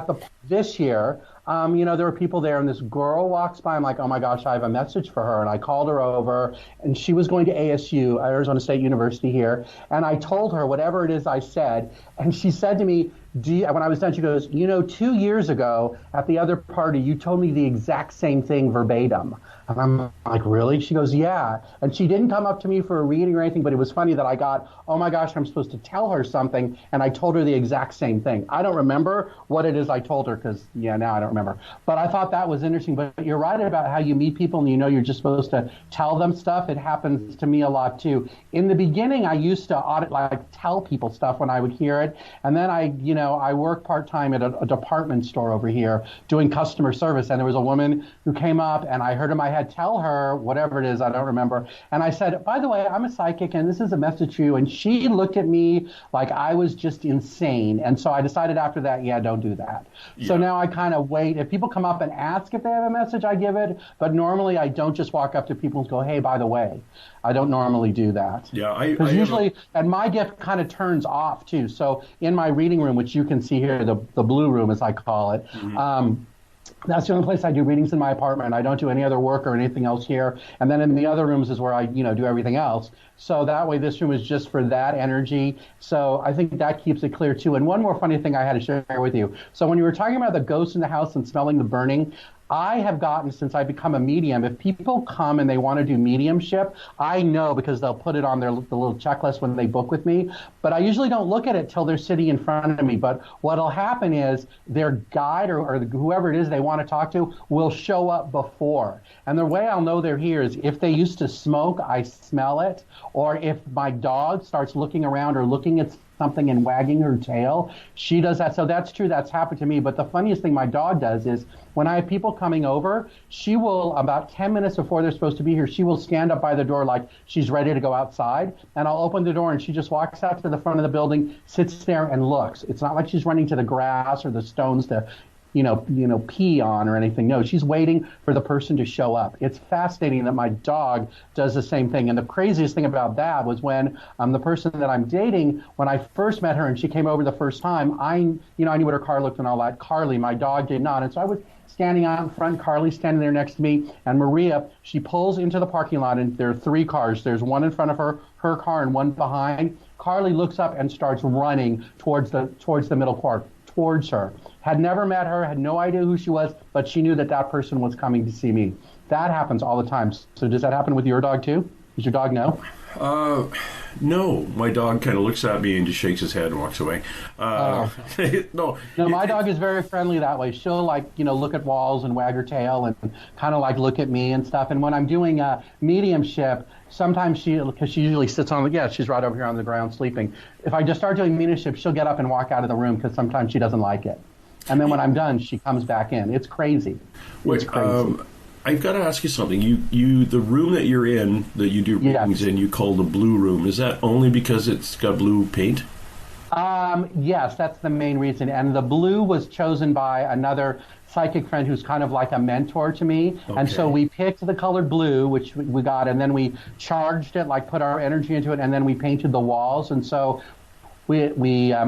this year, there were people there, and this girl walks by. I'm like, oh my gosh, I have a message for her. And I called her over, and she was going to ASU, Arizona State University here. And I told her whatever it is I said. And she said to me, when I was done, she goes, 2 years ago at the other party, you told me the exact same thing verbatim. And I'm like, really? She goes, yeah. And she didn't come up to me for a reading or anything, but it was funny that I got, oh my gosh, I'm supposed to tell her something, and I told her the exact same thing. I don't remember what it is I told her because, now I don't remember. But I thought that was interesting. But you're right about how you meet people and you're just supposed to tell them stuff. It happens to me a lot too. In the beginning, I used to tell people stuff when I would hear it. And then I work part-time at a department store over here doing customer service. And there was a woman who came up, and I heard in my head, tell her whatever it is, I don't remember. And I said, by the way, I'm a psychic, and this is a message for you. And she looked at me like I was just insane. And so I decided after that, don't do that. Yeah. So now I kind of wait. If people come up and ask if they have a message, I give it. But normally I don't just walk up to people and go, hey, by the way. I don't normally do that. Yeah, because usually, and my gift kind of turns off too. So in my reading room, which you can see here, the blue room as I call it, that's the only place I do readings in my apartment. I don't do any other work or anything else here. And then in the other rooms is where I, do everything else. So that way, this room is just for that energy. So I think that keeps it clear too. And one more funny thing I had to share with you. So when you were talking about the ghosts in the house and smelling the burning, I have gotten, since I've become a medium, if people come and they want to do mediumship, I know because they'll put it on the little checklist when they book with me. But I usually don't look at it till they're sitting in front of me. But what'll happen is their guide or whoever it is they want to talk to will show up before. And the way I'll know they're here is if they used to smoke, I smell it. Or if my dog starts looking around or looking at something and wagging her tail, she does that. So that's true. That's happened to me. But the funniest thing my dog does is when I have people coming over, she will, about 10 minutes before they're supposed to be here, she will stand up by the door like she's ready to go outside. And I'll open the door and she just walks out to the front of the building, sits there and looks. It's not like she's running to the grass or the stones to, pee on or anything. No, she's waiting for the person to show up. It's fascinating that my dog does the same thing. And the craziest thing about that was when the person that I'm dating, when I first met her and she came over the first time, I knew what her car looked and all that. Carly, my dog, did not. And so I was standing out in front, Carly standing there next to me, and Maria, she pulls into the parking lot, and there are 3 cars. There's one in front of her car, and one behind. Carly looks up and starts running towards the middle court, towards her. Had never met her, had no idea who she was, but she knew that person was coming to see me. That happens all the time. So does that happen with your dog too? Does your dog know? No, my dog kind of looks at me and just shakes his head and walks away. No, my dog is very friendly that way. She'll look at walls and wag her tail and kind of look at me and stuff. And when I'm doing mediumship, sometimes because she usually sits she's right over here on the ground sleeping. If I just start doing mediumship, she'll get up and walk out of the room because sometimes she doesn't like it. And then when I'm done, she comes back in. It's crazy. It's crazy. I've got to ask you something. The room that you're in, that you do readings in, you call the blue room. Is that only because it's got blue paint? Yes, that's the main reason. And the blue was chosen by another psychic friend who's kind of like a mentor to me. Okay. And so we picked the color blue, which we got, and then we charged it, put our energy into it, and then we painted the walls. And so I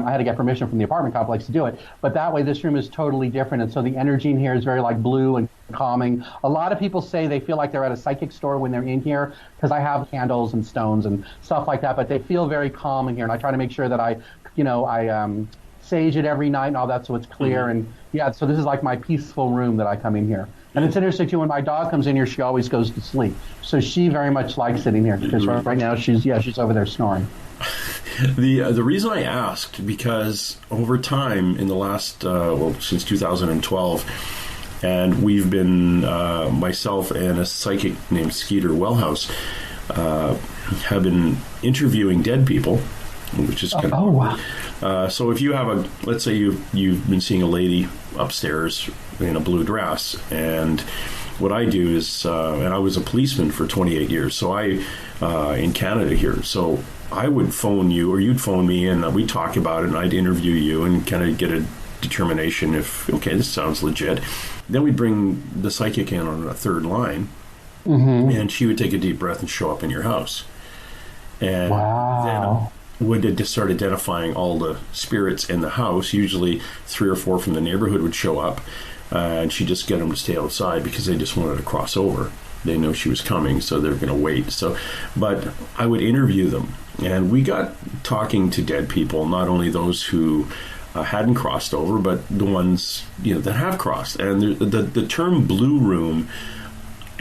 had to get permission from the apartment complex to do it, but that way this room is totally different, and so the energy in here is very blue and calming. A lot of people say they feel like they're at a psychic store when they're in here because I have candles and stones and stuff like that, but they feel very calm in here, and I try to make sure that I sage it every night and all that so it's clear. Mm-hmm. And so this is my peaceful room that I come in here. And it's interesting too, when my dog comes in here, she always goes to sleep, so she very much likes sitting here because right now she's over there snoring. The reason I asked, because over time in the last, since 2012, and we've been, myself and a psychic named Skeeter Wellhouse, have been interviewing dead people, which is kind of... wow. So if you have let's say you've been seeing a lady upstairs in a blue dress, and what I do is, and I was a policeman for 28 years, so in Canada here, so I would phone you, or you'd phone me, and we'd talk about it, and I'd interview you and kind of get a determination if, okay, this sounds legit. Then we'd bring the psychic in on a third line, and she would take a deep breath and show up in your house. And then would just start identifying all the spirits in the house. Usually 3 or 4 from the neighborhood would show up, and she'd just get them to stay outside because they just wanted to cross over. They know she was coming, so they're going to wait. But I would interview them, and we got talking to dead people, not only those who hadn't crossed over, but the ones that have crossed. And the term blue room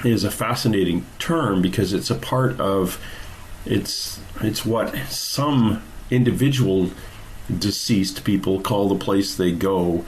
is a fascinating term because it's a part of it's what some individual deceased people call the place they go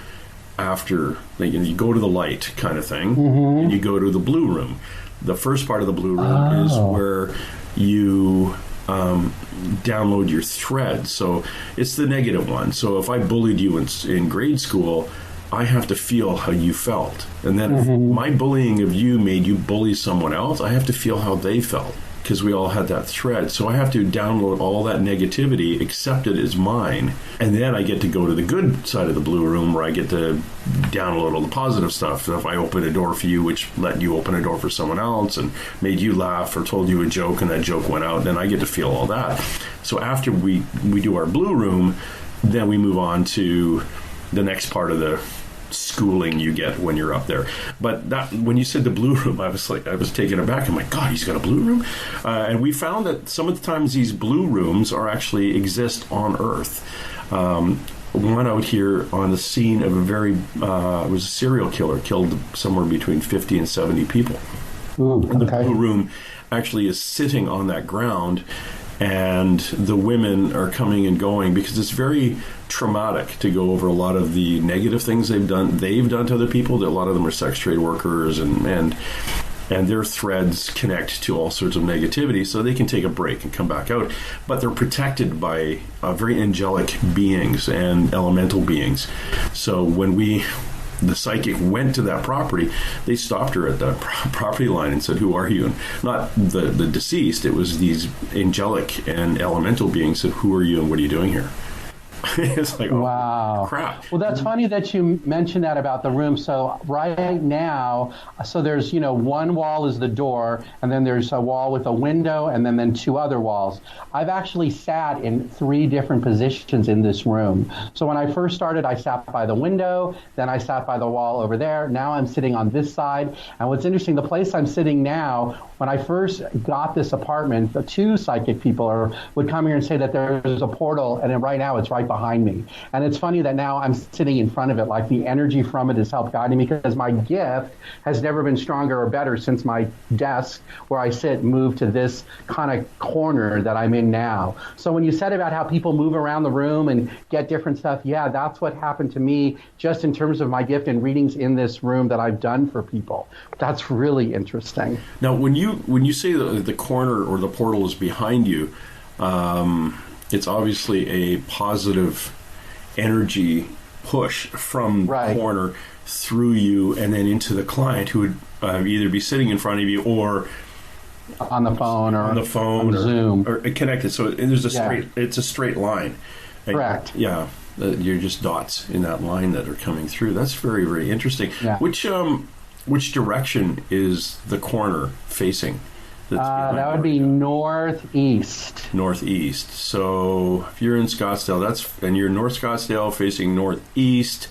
after you go to the light kind of thing, and you go to the blue room. The first part of the blue room is where you download your thread. So it's the negative one. So if I bullied you in grade school, I have to feel how you felt. And then if my bullying of you made you bully someone else, I have to feel how they felt, because we all had that thread. So I have to download all that negativity, accept it as mine, and then I get to go to the good side of the blue room where I get to download all the positive stuff. So if I open a door for you, which let you open a door for someone else and made you laugh or told you a joke and that joke went out, then I get to feel all that. So after we do our blue room, then we move on to the next part of the schooling you get when you're up there. But that, when you said the blue room, I was taken aback. I'm like, God, he's got a blue room? And we found that some of the times these blue rooms exist on Earth. One out here on the scene of it was a serial killer, killed somewhere between 50 and 70 people. Ooh, and the blue room actually is sitting on that ground, and the women are coming and going because it's very traumatic to go over a lot of the negative things they've done to other people. A lot of them are sex trade workers, and their threads connect to all sorts of negativity, so they can take a break and come back out. But they're protected by very angelic beings and elemental beings. So when the psychic went to that property, they stopped her at the property line and said, "Who are you?" And not the deceased, it was these angelic and elemental beings said, "Who are you and what are you doing here?" It's like, oh, wow. crap. Well, that's funny that you mentioned that about the room. So right now, so there's, one wall is the door, and then there's a wall with a window, and then two other walls. I've actually sat in 3 different positions in this room. So when I first started, I sat by the window, then I sat by the wall over there. Now I'm sitting on this side. And what's interesting, the place I'm sitting now, when I first got this apartment, the 2 psychic people would come here and say that there's a portal, and then right now it's right behind me. And it's funny that now I'm sitting in front of it, like the energy from it has helped guide me, because my gift has never been stronger or better since my desk where I sit moved to this kind of corner that I'm in now. So when you said about how people move around the room and get different stuff, yeah, that's what happened to me just in terms of my gift and readings in this room that I've done for people. That's really interesting. Now, when you say the corner or the portal is behind you, it's obviously a positive energy push from the corner through you and then into the client, who would either be sitting in front of you or on the phone or Zoom or connected. So there's it's a straight line. Correct. Yeah. You're just dots in that line that are coming through. That's very, very interesting. Yeah. Which direction is the corner facing? That would be northeast. Northeast. So if you're in Scottsdale, and you're North Scottsdale facing northeast,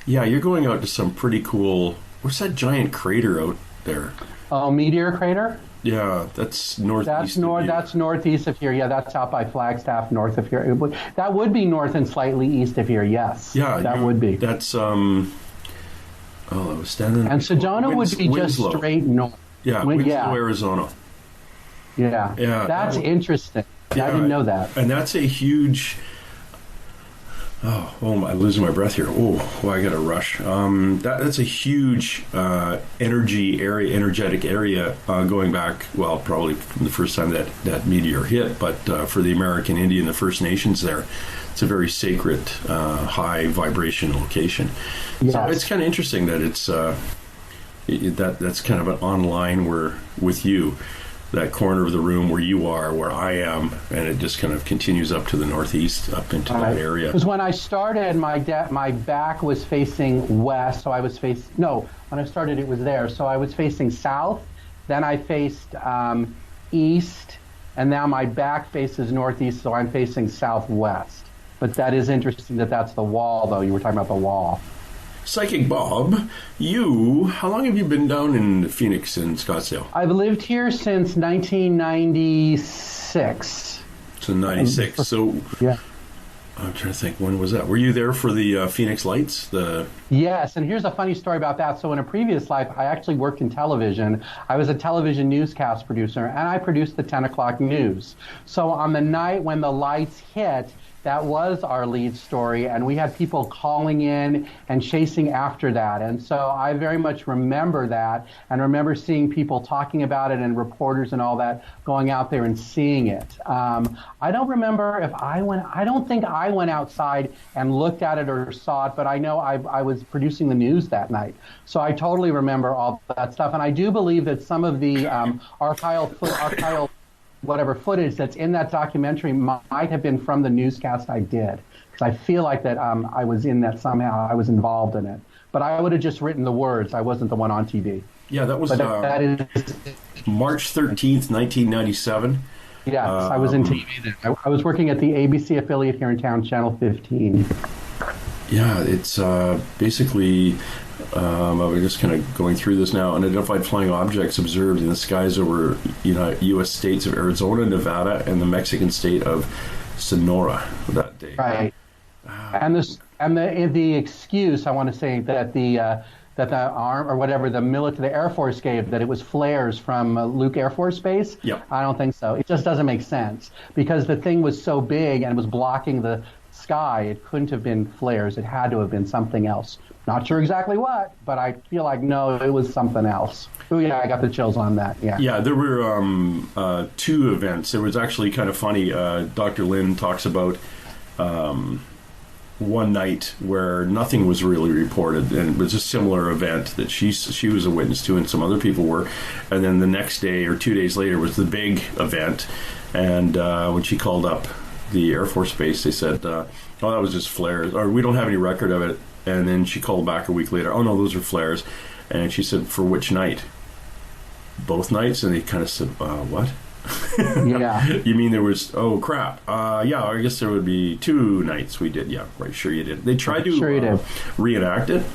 yeah, you're going out to some pretty cool. What's that giant crater out there? Oh, meteor crater. Yeah, that's northeast. That's northeast of here. Yeah, that's out by Flagstaff, north of here. That would be north and slightly east of here. Yes. Yeah, that would be. That's I was standing. And Sedona would be just straight north. Yeah, Winslow, Arizona. Yeah. That's interesting. Yeah, I didn't know that. And that's a huge. I'm losing my breath here. I got to rush. That's a huge energetic area going back, well, probably from the first time that meteor hit, but for the American Indian, the First Nations there, it's a very sacred, high vibration location. Yes. So it's kind of interesting that it's that's kind of an online with you. That corner of the room where you are, where I am, and it just kind of continues up to the northeast, up into that area. Because when I started, my back was facing west, so I was when I started it was there, so I was facing south, then I faced east, and now my back faces northeast, so I'm facing southwest. But that is interesting that's the wall, though. You were talking about the wall. Psychic Bob, how long have you been down in Phoenix and Scottsdale? I've lived here since 1996. So 96. So yeah. I'm trying to think, when was that? Were you there for the Phoenix Lights? Yes, and here's a funny story about that. So in a previous life, I actually worked in television. I was a television newscast producer, and I produced the 10 o'clock news. So on the night when the lights hit, that was our lead story, and we had people calling in and chasing after that. And so I very much remember that, and remember seeing people talking about it and reporters and all that going out there and seeing it. I don't remember if I don't think I went outside and looked at it or saw it, but I know I was producing the news that night. So I totally remember all that stuff. And I do believe that some of the archival whatever footage that's in that documentary might have been from the newscast I did, because I feel like that I was in that somehow. I was involved in it, but I would have just written the words. I wasn't the one on TV. Yeah, that was that is March 13th, 1997. Yes, I was in TV then. I was working at the ABC affiliate here in town, Channel 15. Yeah, it's basically. I'm just kind of going through this now. Unidentified flying objects observed in the skies over U.S. states of Arizona, Nevada, and the Mexican state of Sonora that day. Right. And the excuse, I want to say that the arm or whatever the Air Force gave, that it was flares from Luke Air Force Base. Yeah. I don't think so. It just doesn't make sense, because the thing was so big and it was blocking the sky. It couldn't have been flares. It had to have been something else. Not sure exactly what, but I feel like, no, it was something else. Oh, yeah, I got the chills on that, yeah. Yeah, there were 2 events. It was actually kind of funny. Dr. Lynn talks about one night where nothing was really reported, and it was a similar event that she was a witness to and some other people were. And then the next day or 2 days later was the big event, and when she called up the Air Force Base, they said, Oh, that was just flares. Or we don't have any record of it. And then she called back a week later. Oh, no, those are flares. And she said, for which night? Both nights? And they kind of said, what? Yeah. You mean there was, oh, crap. Yeah, I guess there would be 2 nights we did. Yeah, right, sure you did. They tried to reenact it.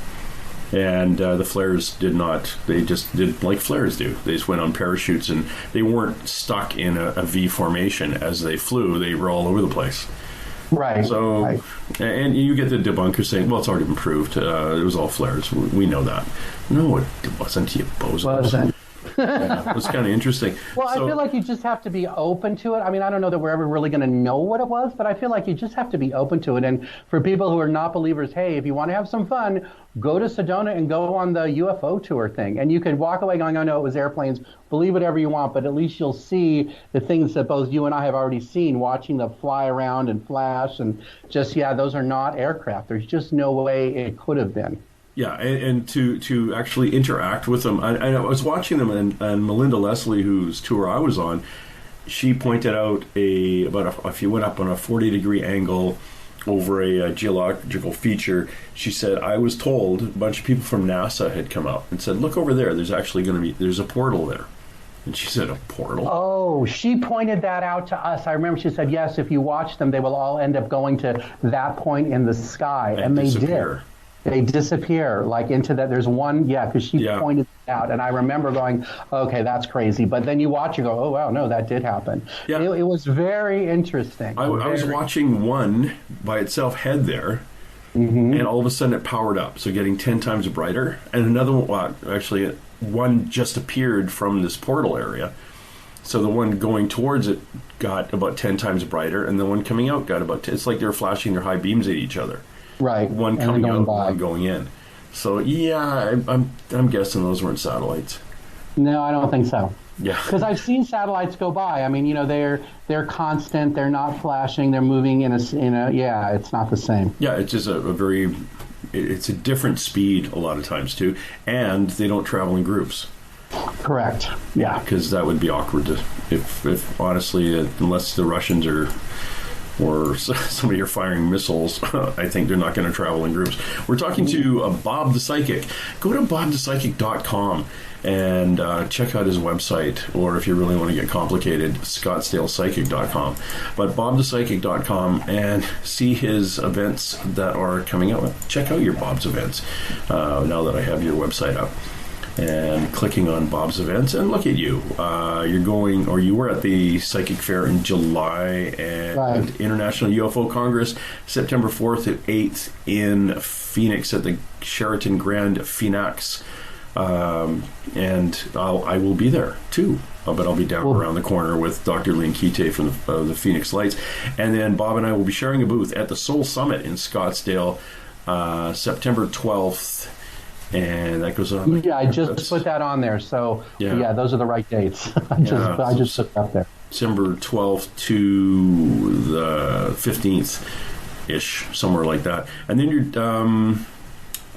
And the flares did not. They just did like flares do. They just went on parachutes, and they weren't stuck in a V formation as they flew. They were all over the place. Right. So, right. And you get the debunkers saying, well, it's already been proved. It was all flares. We know that. No, it wasn't, you bozos. Yeah, it's kind of interesting. Well, I feel like you just have to be open to it. I mean, I don't know that we're ever really going to know what it was, but I feel like you just have to be open to it. And for people who are not believers, hey, if you want to have some fun, go to Sedona and go on the UFO tour thing. And you can walk away going, oh, no, it was airplanes. Believe whatever you want, but at least you'll see the things that both you and I have already seen, watching them fly around and flash. And just, yeah, those are not aircraft. There's just no way it could have been. Yeah, and to actually interact with them. I was watching them, and Melinda Leslie, whose tour I was on, she pointed out if you went up on a 40-degree angle over a geological feature, she said, I was told a bunch of people from NASA had come up and said, look over there, there's a portal there. And she said, a portal? Oh, she pointed that out to us. I remember she said, yes, if you watch them, they will all end up going to that point in the sky. And they did. They disappear like into that. There's one, because she pointed it out, and I remember going, okay, that's crazy. But then you watch, you go, oh wow, no, that did happen. Yeah. It was very interesting. I was watching one by itself head there, and all of a sudden it powered up, so getting 10 times brighter. And another one, one just appeared from this portal area. So the one going towards it got about 10 times brighter, and the one coming out got about 10. It's like they're flashing their high beams at each other. Right. One coming out, one going in. So, yeah, I'm guessing those weren't satellites. No, I don't think so. Yeah. Because I've seen satellites go by. I mean, they're constant. They're not flashing. They're moving in a. Yeah, it's not the same. Yeah, it's just it's a different speed a lot of times too, and they don't travel in groups. Correct. Yeah. Because that would be awkward if honestly, unless the Russians or somebody are firing missiles, I think they're not going to travel in groups. We're talking to Bob the Psychic. Go to bobthepsychic.com and check out his website, or if you really want to get complicated, scottsdalepsychic.com. But bobthepsychic.com and see his events that are coming out. Check out your Bob's events now that I have your website up. And clicking on Bob's events, and look at you. You were at the Psychic Fair in July, and International UFO Congress, September 4th and 8th in Phoenix at the Sheraton Grand Phoenix. And I will be there too. But I'll be down around the corner with Dr. Lynn Kite from the Phoenix Lights. And then Bob and I will be sharing a booth at the Soul Summit in Scottsdale, September 12th. And that goes on. Yeah, I just put that on there. So, yeah those are the right dates. I just put that there. December 12th to the 15th-ish, somewhere like that. And then you're,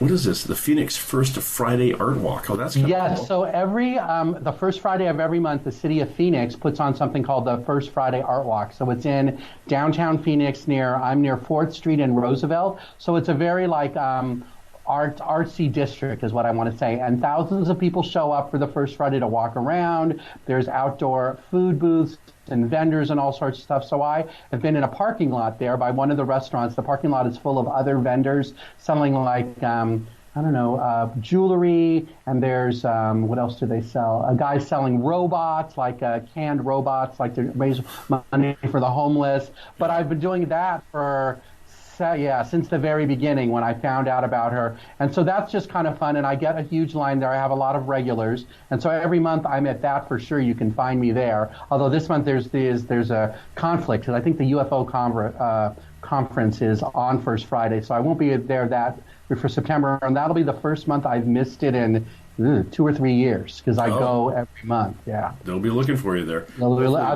what is this? The Phoenix First Friday Art Walk. Oh, that's kind of cool. So every, the first Friday of every month, the city of Phoenix puts on something called the First Friday Art Walk. So it's in downtown Phoenix I'm near 4th Street and Roosevelt. So it's a very artsy district is what I want to say, and thousands of people show up for the first Friday to walk around. There's outdoor food booths and vendors and all sorts of stuff. So I have been in a parking lot there by one of the restaurants. The parking lot is full of other vendors selling jewelry, and there's what else do they sell? A guy selling robots, canned robots, to raise money for the homeless. But I've been doing that since the very beginning when I found out about her. And so that's just kind of fun, and I get a huge line there. I have a lot of regulars, and so every month I'm at that for sure. You can find me there. Although this month there's a conflict, because I think the UFO conference is on First Friday, so I won't be there for September, and that'll be the first month I've missed it in 2 or 3 years because I go every month. Yeah. They'll be looking for you there.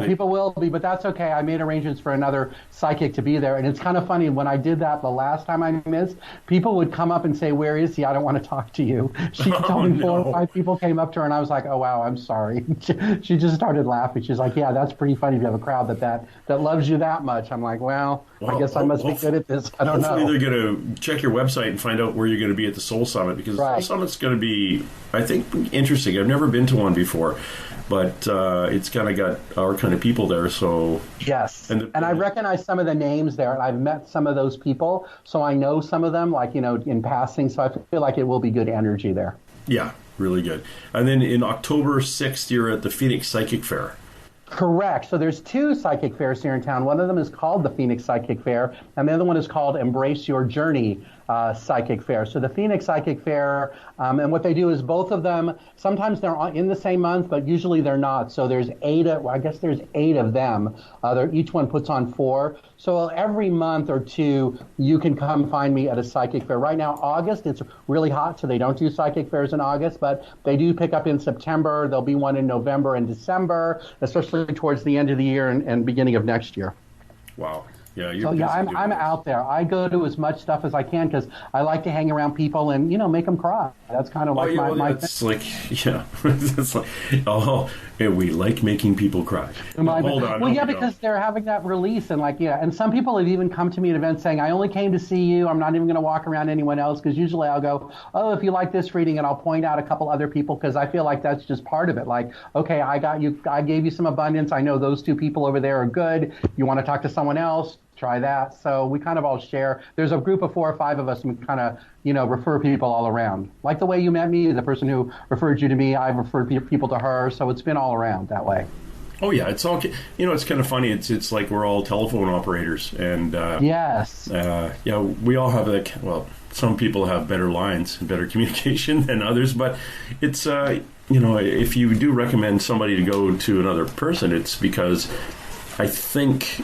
People will be, but that's okay. I made arrangements for another psychic to be there. And it's kind of funny. When I did that the last time I missed, people would come up and say, "Where is he? I don't want to talk to you." She told me 4 or 5 people came up to her, and I was like, "Oh, wow, I'm sorry." She just started laughing. She's like, "Yeah, that's pretty funny if you have a crowd that loves you that much." I'm like, well, I guess I must be good at this. I don't know. Hopefully they're going to check your website and find out where you're going to be at the Soul Summit, because the Soul Summit's going to be, I think, interesting. I've never been to one before, but it's kind of got our kind of people there. So yes, and I recognize some of the names there, and I've met some of those people, so I know some of them, like, in passing. So I feel like it will be good energy there. Yeah, really good. And then in October 6th, you're at the Phoenix Psychic Fair. Correct. So there's 2 psychic fairs here in town. One of them is called the Phoenix Psychic Fair, and the other one is called Embrace Your Journey Psychic Fair. So the Phoenix Psychic Fair, and what they do is both of them, sometimes they're in the same month, but usually they're not. So there's 8 of them. Each one puts on 4. So every month or 2, you can come find me at a psychic fair. Right now, August, it's really hot, so they don't do psychic fairs in August, but they do pick up in September. There'll be one in November and December, especially towards the end of the year and beginning of next year. Wow. Yeah, I'm out there. I go to as much stuff as I can because I like to hang around people and, make them cry. That's kind of my it's like, it's like, we like making people cry. Hold on. Well, because they're having that release and and some people have even come to me at events saying, I only came to see you. I'm not even going to walk around anyone else, because usually I'll go, oh, if you like this reading, and I'll point out a couple other people because I feel like that's just part of it. Like, okay, I gave you some abundance. I know those 2 people over there are good. You want to talk to someone else? Try that. So we kind of all share. There's a group of 4 or 5 of us, and we kind of, refer people all around. Like the way you met me, the person who referred you to me, I've referred people to her. So it's been all around that way. Oh yeah, it's all. It's kind of funny. It's like we're all telephone operators, and yes, we all have some people have better lines and better communication than others, but it's if you do recommend somebody to go to another person, it's because I think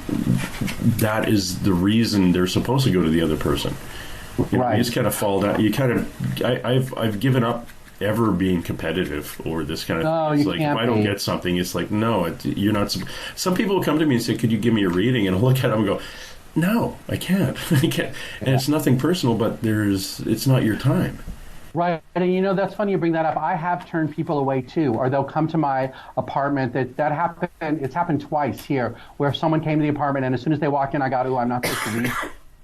that is the reason they're supposed to go to the other person. You just kind of fall down. I've given up ever being competitive or this kind of. No, it's like if I don't get something, it's like no, you're not. Some people will come to me and say, "Could you give me a reading?" And I'll look at them and go, "No, I can't. I can't." And it's nothing personal, but it's not your time. Right, and that's funny you bring that up. I have turned people away too, or they'll come to my apartment. That happened. It's happened twice here, where someone came to the apartment, and as soon as they walk in, I got, I'm not supposed to read.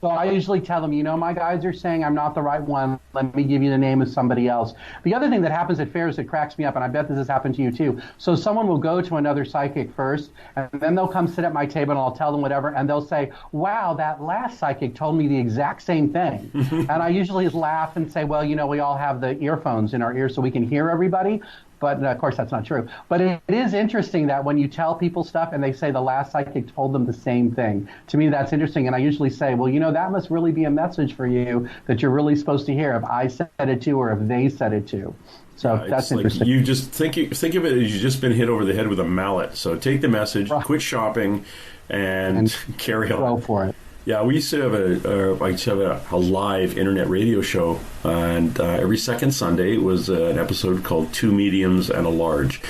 So I usually tell them, my guys are saying I'm not the right one. Let me give you the name of somebody else. The other thing that happens at fairs that cracks me up, and I bet this has happened to you too. So someone will go to another psychic first, and then they'll come sit at my table, and I'll tell them whatever, and they'll say, wow, that last psychic told me the exact same thing. And I usually laugh and say, well, we all have the earphones in our ears so we can hear everybody. But of course, that's not true. But it is interesting that when you tell people stuff and they say the last psychic told them the same thing. To me, that's interesting. And I usually say, well, that must really be a message for you that you're really supposed to hear if I said it to or if they said it to. So that's interesting. Like you just think of it as you've just been hit over the head with a mallet. So take the message, quit shopping, and carry on. Go for it. Yeah, we used to have a live internet radio show, and every second Sunday was an episode called Two Mediums and a Large.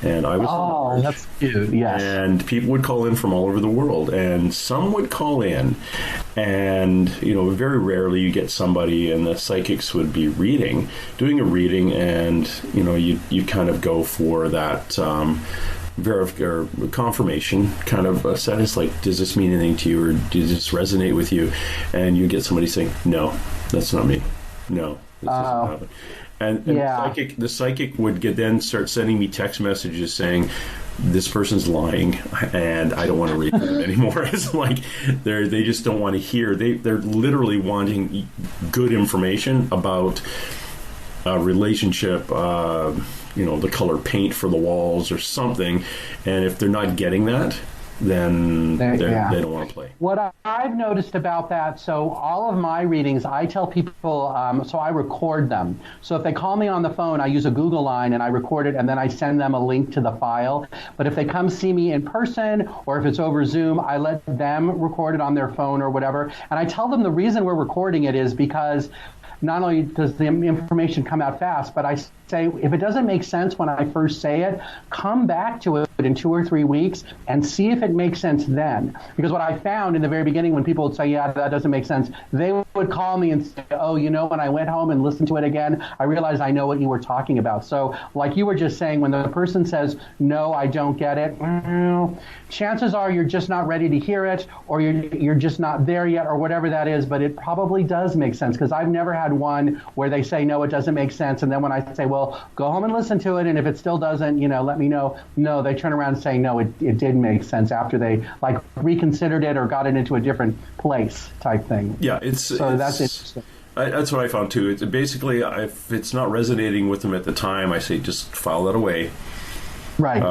And I was Oh, that's cute, yes. And people would call in from all over the world, and some would call in, and, very rarely you get somebody, and the psychics would be doing a reading, and, you kind of go for that or confirmation kind of set. It's like, does this mean anything to you, or does this resonate with you? And you get somebody saying, no, that's not me. No, this doesn't happen. And the psychic would then start sending me text messages saying, this person's lying, and I don't want to read them anymore. It's like they just don't want to hear. They're literally wanting good information about a relationship, the color paint for the walls or something. And if they're not getting that, then they don't want to play. What I've noticed about that, so all of my readings, I tell people, so I record them. So if they call me on the phone, I use a Google line and I record it, and then I send them a link to the file. But if they come see me in person, or if it's over Zoom, I let them record it on their phone or whatever. And I tell them the reason we're recording it is because not only does the information come out fast, but I say, if it doesn't make sense when I first say it, come back to it in 2 or 3 weeks and see if it makes sense then. Because what I found in the very beginning, when people would say, yeah, that doesn't make sense, they would call me and say, oh, when I went home and listened to it again, I realized I know what you were talking about. So like you were just saying, when the person says, no, I don't get it, well, chances are you're just not ready to hear it, or you're just not there yet, or whatever that is, but it probably does make sense, because I've never had one where they say, no, it doesn't make sense, and then when I say, well, go home and listen to it, and if it still doesn't, let me know. No, they turn around and say, no, it did make sense after they reconsidered it or got it into a different place type thing. Yeah, that's interesting. That's what I found too. It's basically, if it's not resonating with them at the time, I say just file that away. Right.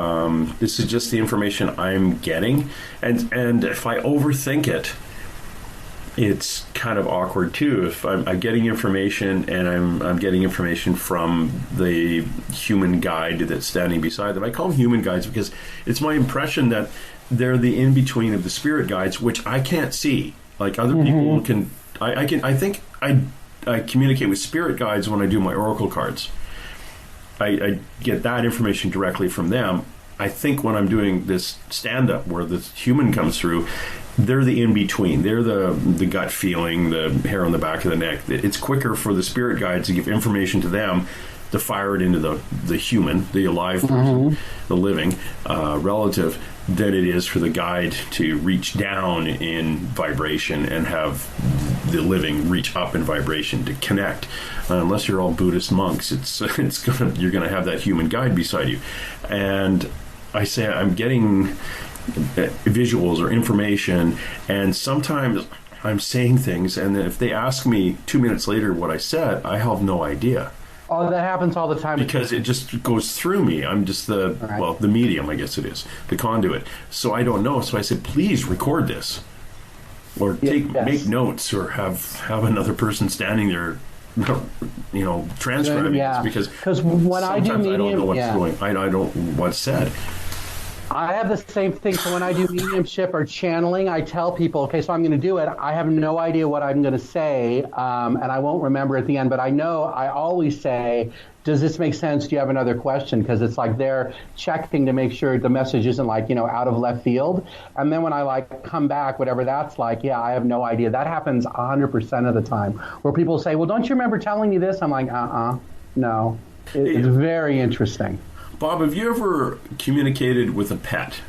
This is just the information I'm getting, and if I overthink it, it's kind of awkward too. If I'm getting information and I'm getting information from the human guide that's standing beside them. I call them human guides because it's my impression that they're the in-between of the spirit guides, which I can't see. Like other people can. I think I communicate with spirit guides when I do my oracle cards. I get that information directly from them. I think when I'm doing this stand-up where the human comes through, they're the in-between. They're the gut feeling, the hair on the back of the neck. It's quicker for the spirit guides to give information to them to fire it into the human, the alive person, the living relative, than it is for the guide to reach down in vibration and have the living reach up in vibration to connect. Unless you're all Buddhist monks, you're gonna have that human guide beside you. And I say I'm getting visuals or information, and sometimes I'm saying things, and if they ask me 2 minutes later what I said, I have no idea. Oh, that happens all the time. Because it just goes through me. I'm just the medium, I guess it is, the conduit. So I don't know. So I said, please record this, or make notes, or have another person standing there, transcribing this, because when I do medium, I don't know what's going. I don't know what's said. I have the same thing. So when I do mediumship or channeling, I tell people, okay, so I'm going to do it. I have no idea what I'm going to say, and I won't remember at the end. But I know I always say, does this make sense? Do you have another question? Because it's like they're checking to make sure the message isn't out of left field. And then when I come back, whatever that's like, I have no idea. That happens 100% of the time, where people say, well, don't you remember telling me this? I'm like, no. It's very interesting. Bob, have you ever communicated with a pet?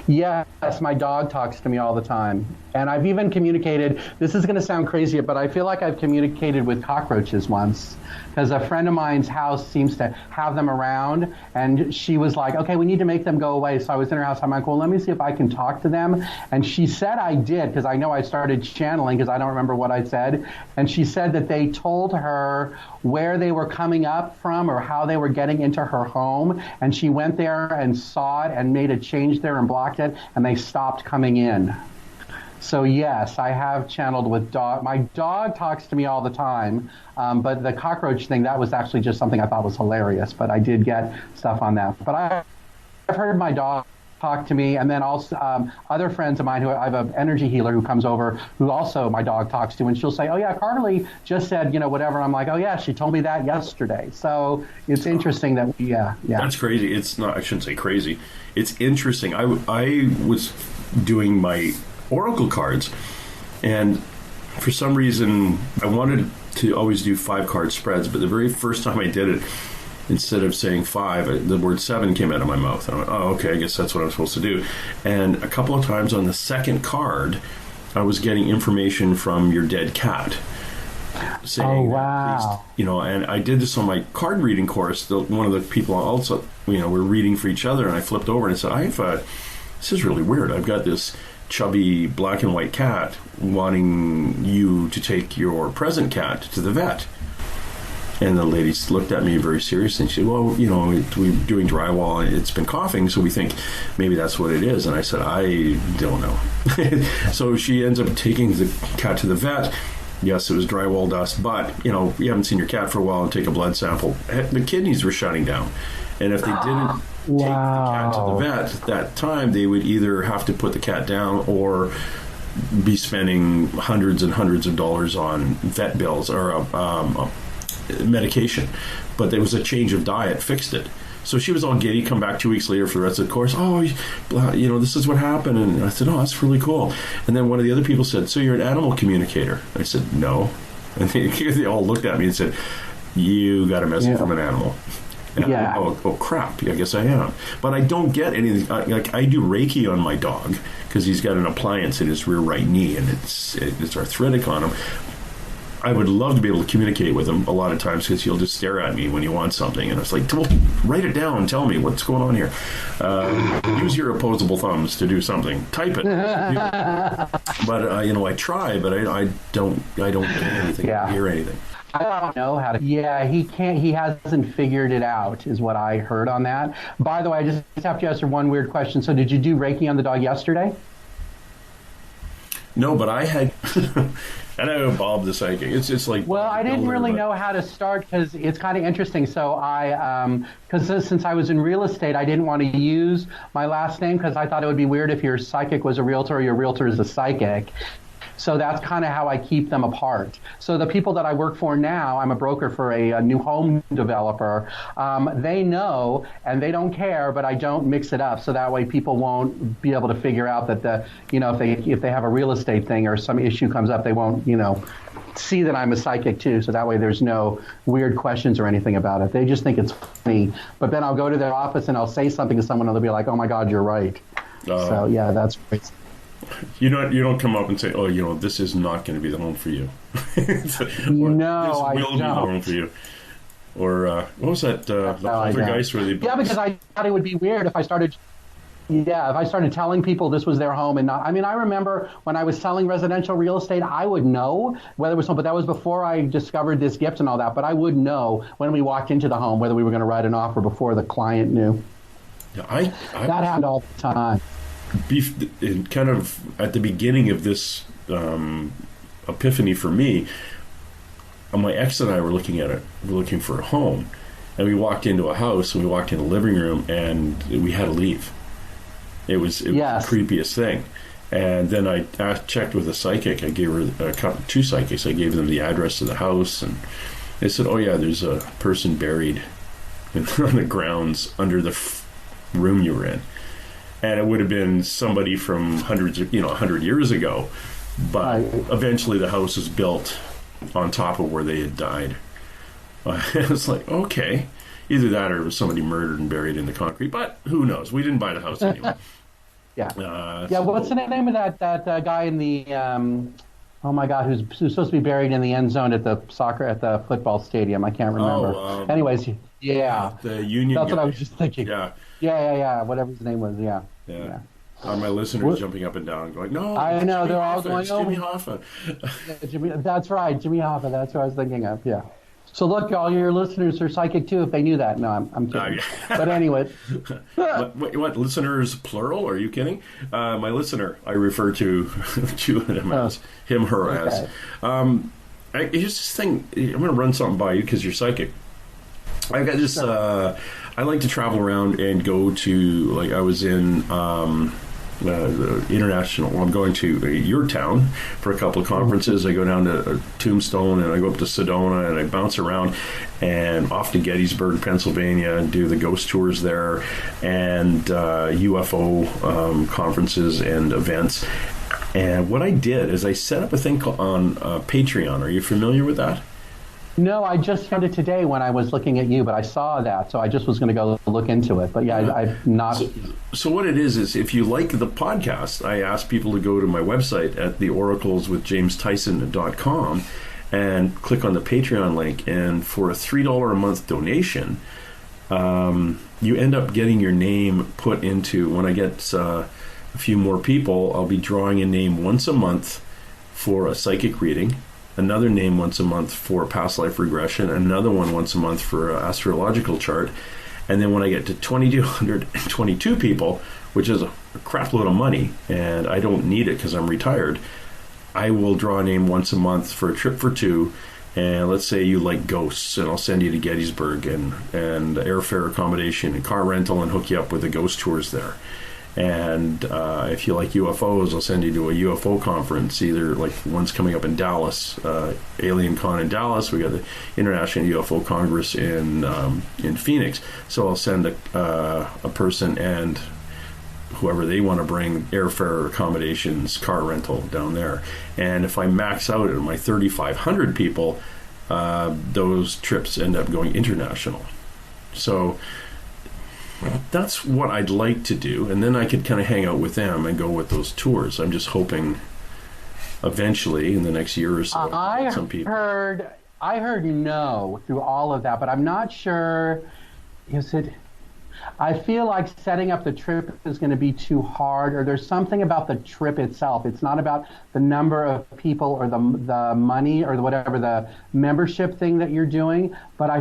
Yes, my dog talks to me all the time. And I've even communicated, this is going to sound crazy, but I feel like I've communicated with cockroaches once. Because a friend of mine's house seems to have them around, and she was like, okay, we need to make them go away. So I was in her house. I'm like, well, let me see if I can talk to them. And she said I did, because I know I started channeling, because I don't remember what I said. And she said that they told her where they were coming up from or how they were getting into her home. And she went there and saw it and made a change there and blocked it, and they stopped coming in. So yes, I have channeled with dog. My dog talks to me all the time, but the cockroach thing, that was actually just something I thought was hilarious, but I did get stuff on that. But I've heard my dog talk to me, and then also other friends of mine who I have an energy healer who comes over, who also my dog talks to, and she'll say, oh yeah, Carly just said, whatever. I'm like, oh yeah, she told me that yesterday. So it's interesting that, yeah. That's crazy. It's not, I shouldn't say crazy. It's interesting. I was doing my oracle cards, and for some reason I wanted to always do 5-card spreads, but the very first time I did it, instead of saying 5, the word 7 came out of my mouth. I went, oh, okay, I guess that's what I'm supposed to do. And a couple of times on the second card, I was getting information from your dead cat saying, oh wow, and I did this on my card reading course. One of the people also, were reading for each other, and I flipped over and I said, this is really weird. I've got this chubby black and white cat wanting you to take your present cat to the vet. And the lady looked at me very seriously and she said, well, we're doing drywall and it's been coughing, so we think maybe that's what it is. And I said, I don't know. So she ends up taking the cat to the vet. Yes, it was drywall dust, but, you haven't seen your cat for a while, and take a blood sample. The kidneys were shutting down. And if they didn't take the cat to the vet at that time, they would either have to put the cat down or be spending hundreds and hundreds of dollars on vet bills or medication. But there was a change of diet, fixed it. So she was all giddy, come back 2 weeks later for the rest of the course. Oh, this is what happened. And I said, oh, that's really cool. And then one of the other people said, so you're an animal communicator? I said, no. And they all looked at me and said, you got a message from an animal. And oh, crap, I guess I am. But I don't get anything. I do Reiki on my dog because he's got an appliance in his rear right knee, and it's arthritic on him. I would love to be able to communicate with him a lot of times because he'll just stare at me when he wants something. And it's like, well, write it down and tell me what's going on here. Use your opposable thumbs to do something. Type it. But, I try, but I don't get anything, hear anything. I don't know how to. Yeah, he can't. He hasn't figured it out, is what I heard on that. By the way, I just have to ask you one weird question. So, did you do Reiki on the dog yesterday? No, but I had. And I know Bob the Psychic. It's like. Well, I didn't really know how to start because it's kind of interesting. So because since I was in real estate, I didn't want to use my last name because I thought it would be weird if your psychic was a realtor or your realtor is a psychic. So that's kind of how I keep them apart. So the people that I work for now, I'm a broker for a new home developer. They know and they don't care, but I don't mix it up. So that way people won't be able to figure out that if they have a real estate thing or some issue comes up, they won't, see that I'm a psychic too. So that way there's no weird questions or anything about it. They just think it's funny. But then I'll go to their office and I'll say something to someone and they'll be like, oh my God, you're right. So yeah, that's great. You don't come up and say, oh, this is not going to be the home for you. No, I don't. This will be the home for you. Or what was that? The poltergeist where they... Yeah, because I thought it would be weird if I started... Yeah, if I started telling people this was their home and not... I mean, I remember when I was selling residential real estate, I would know whether it was home, but that was before I discovered this gift and all that. But I would know when we walked into the home whether we were going to write an offer before the client knew. Yeah, that happened all the time. Kind of at the beginning of this epiphany for me, my ex and I were looking for a home, and we walked into a house and we walked in the living room and we had to leave. It was the creepiest thing. And then I checked with a psychic. I gave her two psychics. I gave them the address of the house, and they said, "Oh yeah, there's a person buried on the grounds under the room you were in." And it would have been somebody from 100 years ago, but eventually the house was built on top of where they had died. It was like, okay, either that or it was somebody murdered and buried in the concrete. But who knows? We didn't buy the house anyway. What's the name of that guy in the? Oh my God, who's supposed to be buried in the end zone at the football stadium? I can't remember. Anyways, the Union. That's guy. what I was just thinking. Yeah. Whatever his name was. Yeah. Are my listeners jumping up and down, going, "No, I know they're all going, Jimmy Hoffa." That's right, Jimmy Hoffa. That's what I was thinking of. Yeah. So look, all your listeners are psychic too, if they knew that. No, I'm kidding. But anyway. what listeners plural? Are you kidding? My listener, I refer to him as him, her as. Here's this thing. I'm going to run something by you because you're psychic. I've got this. I like to travel around and go to, I was in the international. Well, I'm going to your town for a couple of conferences. I go down to Tombstone and I go up to Sedona and I bounce around and off to Gettysburg, Pennsylvania, and do the ghost tours there and UFO conferences and events. And what I did is I set up a thing on Patreon. Are you familiar with that? No, I just found it today when I was looking at you, but I saw that, so I just was going to go look into it. But I've not. So what it is if you like the podcast, I ask people to go to my website at theoracleswithjamestyson.com and click on the Patreon link. And for a $3 a month donation, you end up getting your name put into. When I get a few more people, I'll be drawing a name once a month for a psychic reading. Another name once a month for past life regression, another one once a month for an astrological chart. And then when I get to 2,222 people, which is a crap load of money, and I don't need it because I'm retired, I will draw a name once a month for a trip for two. And let's say you like ghosts, and I'll send you to Gettysburg and airfare accommodation and car rental and hook you up with the ghost tours there. And if you like UFOs, I'll send you to a UFO conference. Either like one's coming up in Dallas, Alien Con in Dallas. We got the International UFO Congress in Phoenix. So I'll send a person and whoever they want to bring, airfare, accommodations, car rental down there. And if I max out at my 3,500 people, those trips end up going international. So that's what I'd like to do. And then I could kind of hang out with them and go with those tours. I'm just hoping eventually in the next year or so, some people. I heard no through all of that, but I'm not sure. I feel like setting up the trip is going to be too hard, or there's something about the trip itself. It's not about the number of people or the money or whatever the membership thing that you're doing. But I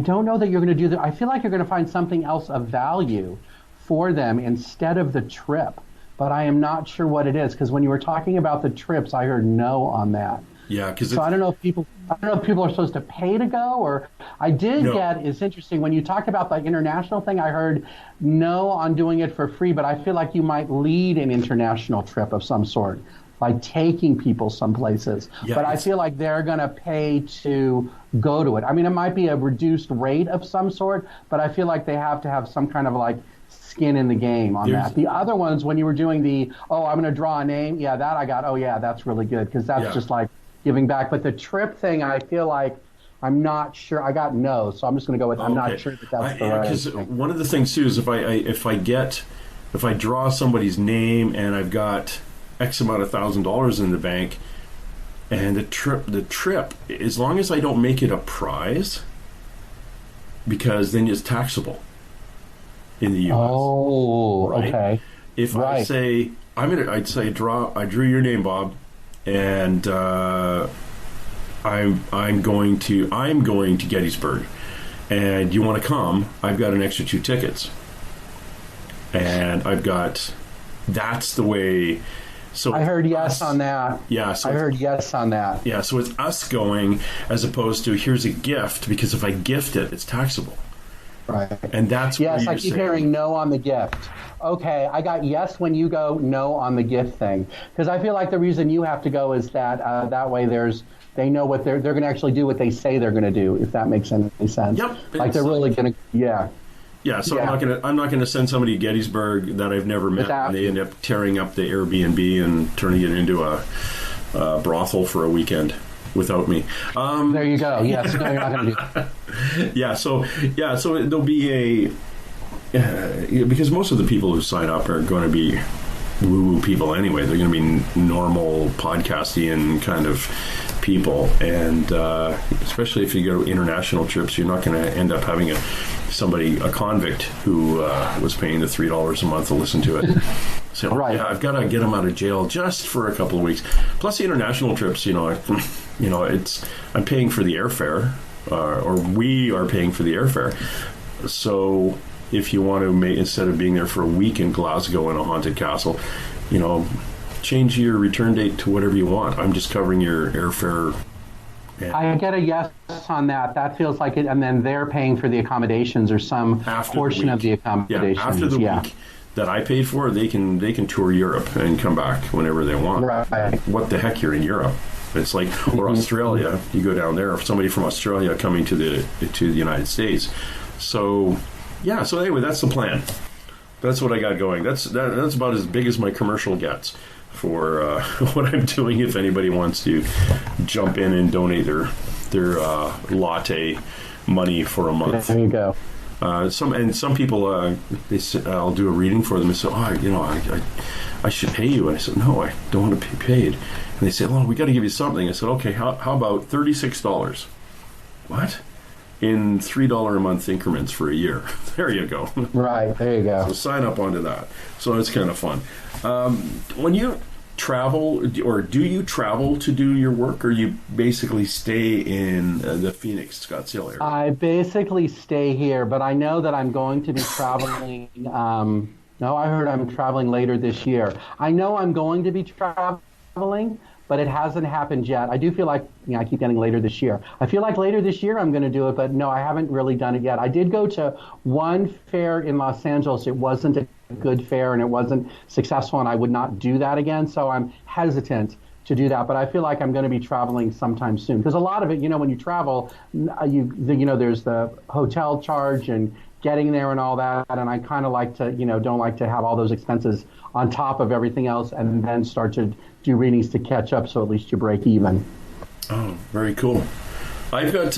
don't know that you're going to do that. I feel like you're going to find something else of value for them instead of the trip. But I am not sure what it is, because when you were talking about the trips, I heard no on that. Yeah, because so I don't know if people are supposed to pay to go, or I did get. It's interesting when you talk about the international thing. I heard no on doing it for free, but I feel like you might lead an international trip of some sort, like taking people some places. Yeah, but I feel like they're going to pay to go to it. I mean, it might be a reduced rate of some sort, but I feel like they have to have some kind of like skin in the game on that. The other ones, when you were doing I'm going to draw a name, that I got. Oh yeah, that's really good, because that's just like giving back. But the trip thing, I feel like I'm not sure. I got no, so I'm just going to go with I'm not sure that that's the right. Because one of the things too is if I draw somebody's name and I've got X amount of $1,000 in the bank, and the trip, as long as I don't make it a prize, because then it's taxable in the U.S. Oh, right? Okay. If I say I drew your name, Bob. And I'm going to Gettysburg, and you want to come? I've got an extra 2 tickets, and that's the way. So I heard yes on that. Yeah, so I heard yes on that. Yeah, so it's us going as opposed to here's a gift, because if I gift it, it's taxable. Right. And that's yes. I keep hearing no on the gift. Okay, I got yes when you go, no on the gift thing, because I feel like the reason you have to go is that that way they know what they're going to actually do what they say they're going to do, if that makes any sense. Yep. Like they're really going to. Yeah. Yeah, so I'm not gonna send somebody to Gettysburg that I've never met, and they end up tearing up the Airbnb and turning it into a brothel for a weekend without me. There you go. Yes, no, you're not gonna do that. So there'll be because most of the people who sign up are going to be woo-woo people anyway. They're going to be normal podcasting kind of people, and especially if you go to international trips, you're not going to end up having a convict who was paying the $3 a month to listen to it. So I've got to get them out of jail just for a couple of weeks. Plus the international trips, I'm paying for the airfare, or we are paying for the airfare. So if you want to instead of being there for a week in Glasgow in a haunted castle, change your return date to whatever you want. I'm just covering your airfare. I get a yes on that. That feels like it, and then they're paying for the accommodations or some portion of the accommodations. Yeah, after the week that I paid for, they can tour Europe and come back whenever they want. Right. What the heck, you're in Europe. It's like, or Australia, you go down there, somebody from Australia coming to the United States. So anyway, that's the plan. That's what I got going. That's about as big as my commercial gets for what I'm doing. If anybody wants to jump in and donate their latte money for a month. There you go. Some people they say, I'll do a reading for them and say, I should pay you. And I said, no, I don't want to be paid. And they say, well, we got to give you something. I said, okay, how about $36? What? In $3 a month increments for a year. There you go. Right, there you go. So sign up onto that. So it's kind of fun. When you travel, or do you travel to do your work, or you basically stay in the Phoenix, Scottsdale area? I basically stay here, but I know that I'm going to be traveling. No, I heard I'm traveling later this year. I know I'm going to be traveling, but it hasn't happened yet. I do feel like, I keep getting later this year. I feel like later this year I'm going to do it, but no, I haven't really done it yet. I did go to one fair in Los Angeles. It wasn't a good fair and it wasn't successful, and I would not do that again. So I'm hesitant to do that, but I feel like I'm going to be traveling sometime soon, because a lot of it, when you travel, there's the hotel charge and getting there and all that, and I kind of like to, don't like to have all those expenses on top of everything else and then start to do readings to catch up, so at least you break even. Oh, very cool. I've got,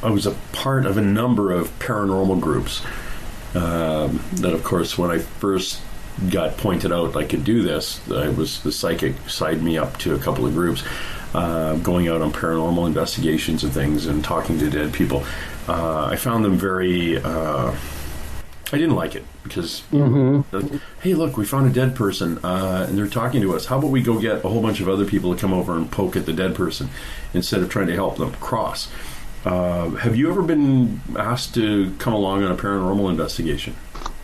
I was a part of a number of paranormal groups that, of course, when I first got pointed out I could do this, the psychic signed me up to a couple of groups, going out on paranormal investigations and things and talking to dead people. I found them very, I didn't like it because, hey, look, we found a dead person and they're talking to us. How about we go get a whole bunch of other people to come over and poke at the dead person instead of trying to help them cross? Have you ever been asked to come along on a paranormal investigation?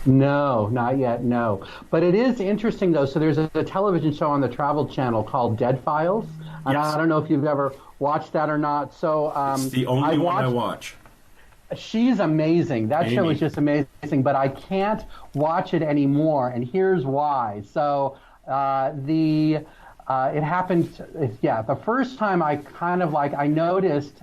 No, not yet, no. But it is interesting, though. So there's a television show on the Travel Channel called Dead Files. And Yes. I don't know if you've ever watched that or not. So It's the only one I watch. She's amazing. That show Amy. is just amazing, but I can't watch it anymore, and here's why. So it happened, the first time I kind of I noticed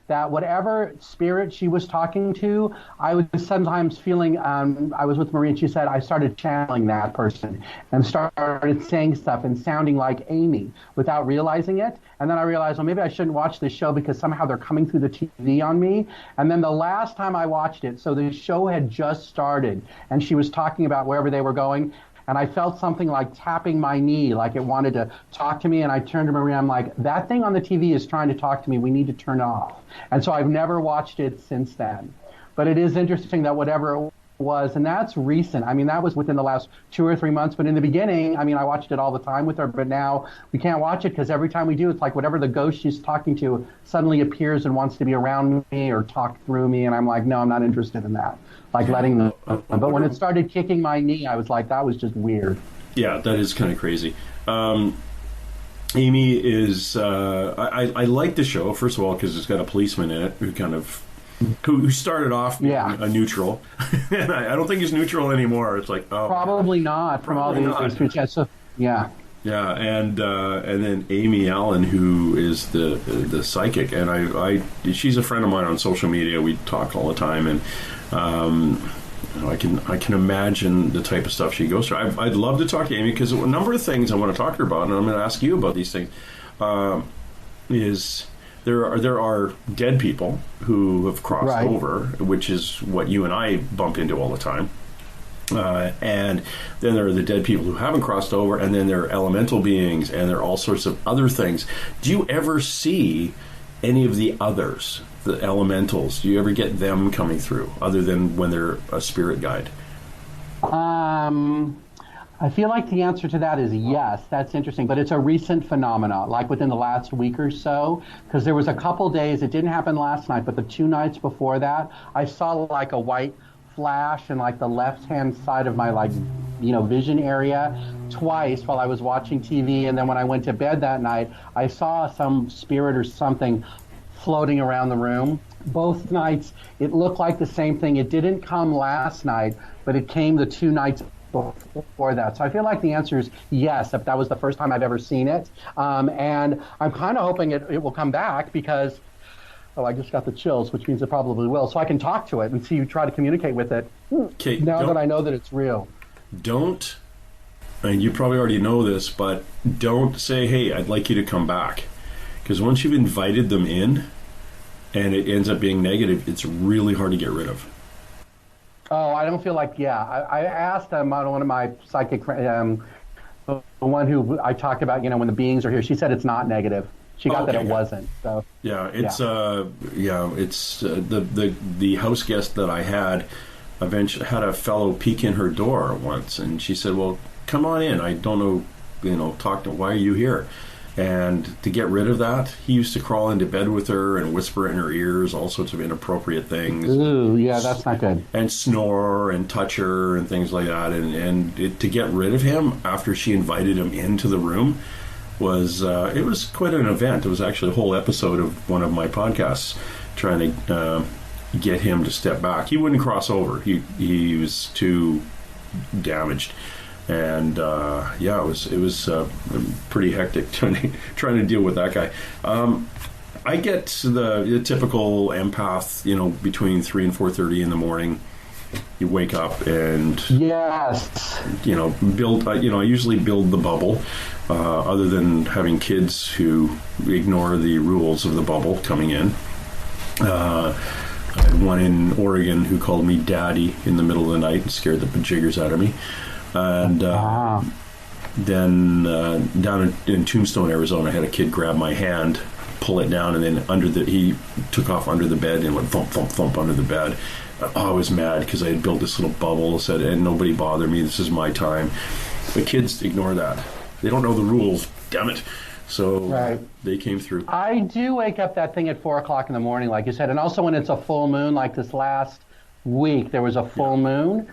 that whatever spirit she was talking to, I was sometimes feeling, I was with Marie and she said, I started channeling that person and started saying stuff and sounding like Amy without realizing it. And then I realized, well, maybe I shouldn't watch this show because somehow they're coming through the TV on me. And then the last time I watched it, so the show had just started and she was talking about wherever they were going. And I felt something like tapping my knee, like it wanted to talk to me. And I turned to Maria, I'm like, that thing on the TV is trying to talk to me. We need to turn it off. And so I've never watched it since then. But it is interesting that whatever it was, and that's recent. I mean, that was within the last 2 or 3 months. But in the beginning, I mean, I watched it all the time with her. But now we can't watch it because every time we do, it's like whatever the ghost she's talking to suddenly appears and wants to be around me or talk through me. And I'm like, no, I'm not interested in that. Like letting them. But when it started kicking my knee, I was like, that was just weird. Yeah, that is kind of crazy. Amy is, I like the show, first of all, because it's got a policeman in it who started off a neutral. And I don't think he's neutral anymore. It's like, oh. Probably not from all these things. Yeah, so, yeah. Yeah, and then Amy Allen, who is the psychic, and she's a friend of mine on social media. We talk all the time, and I can imagine the type of stuff she goes through. I'd love to talk to Amy because a number of things I want to talk to her about, and I'm going to ask you about these things. Is there are dead people who have crossed over, which is what you and I bump into all the time. And then there are the dead people who haven't crossed over, and then there are elemental beings, and there are all sorts of other things. Do you ever see any of the others, the elementals? Do you ever get them coming through, other than when they're a spirit guide? I feel like the answer to that is yes. That's interesting, but it's a recent phenomenon, like within the last week or so, because there was a couple days, it didn't happen last night, but the 2 nights before that, I saw like a white flash in like the left-hand side of my vision area twice while I was watching TV, and then when I went to bed that night, I saw some spirit or something floating around the room. Both nights, it looked like the same thing. It didn't come last night, but it came the 2 nights before that. So I feel like the answer is yes, if that was the first time I've ever seen it. And I'm kind of hoping it will come back because, I just got the chills, which means it probably will. So I can talk to it and see you try to communicate with it now that I know that it's real. Don't, and you probably already know this, but don't say, hey, I'd like you to come back. Because once you've invited them in and it ends up being negative, it's really hard to get rid of. Oh, I don't feel like, I asked one of my psychic, the one who I talked about, when the beings are here, she said it's not negative. She got that it wasn't. So it's the house guest that I had eventually had a fellow peek in her door once, and she said, "Well, come on in. I don't know, talk to. Why are you here?" And to get rid of that, he used to crawl into bed with her and whisper in her ears all sorts of inappropriate things. Ooh, yeah, that's not good. And snore and touch her and things like that. To get rid of him after she invited him into the room was it was quite an event. It was actually a whole episode of one of my podcasts trying to get him to step back. He wouldn't cross over. He was too damaged. And it was pretty hectic trying to deal with that guy. I get the typical empath, between 3 and 4:30 in the morning. You wake up and yes, build. I usually build the bubble. Other than having kids who ignore the rules of the bubble coming in. I had one in Oregon who called me daddy in the middle of the night and scared the bejiggers out of me. And then down in Tombstone, Arizona, I had a kid grab my hand, pull it down, and then he took off under the bed and went thump, thump, thump under the bed. I was mad because I had built this little bubble, said, and nobody bother me, this is my time. But kids ignore that. They don't know the rules, damn it. So They came through. I do wake up that thing at 4 o'clock in the morning, like you said, and also when it's a full moon, like this last week, there was a full moon.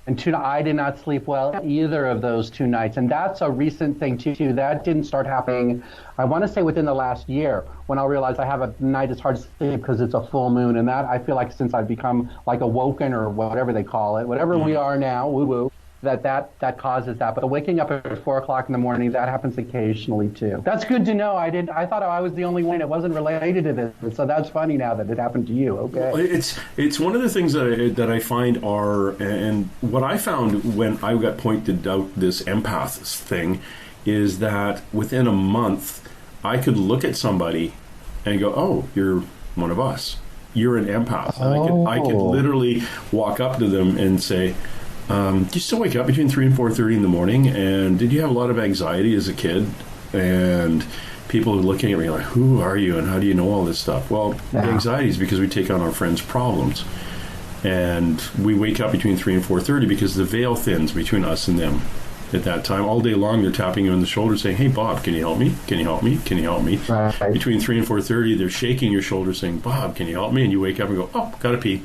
And I did not sleep well either of those 2 nights. And that's a recent thing, too. That didn't start happening, I want to say, within the last year, when I realized I have a night it's hard to sleep because it's a full moon. And that, I feel like since I've become like awoken or whatever they call it, whatever we are now, woo-woo, that causes that. But the waking up at 4 o'clock in the morning, that happens occasionally, too. That's good to know. I thought I was the only one. It wasn't related to this. So that's funny now that it happened to you. Okay. Well, it's one of the things that I find and what I found when I got pointed out this empath thing is that within a month, I could look at somebody and go, oh, you're one of us. You're an empath. Oh. I could literally walk up to them and say, do you still wake up between 3 and 4:30 in the morning? And did you have a lot of anxiety as a kid? And people are looking at me like, who are you and how do you know all this stuff? Well, the anxiety is because we take on our friends' problems. And we wake up between 3 and 4:30 because the veil thins between us and them. At that time, all day long, they're tapping you on the shoulder saying, hey, Bob, can you help me? Can you help me? Can you help me? Right. Between 3 and 4:30, they're shaking your shoulder saying, Bob, can you help me? And you wake up and go, oh, gotta pee.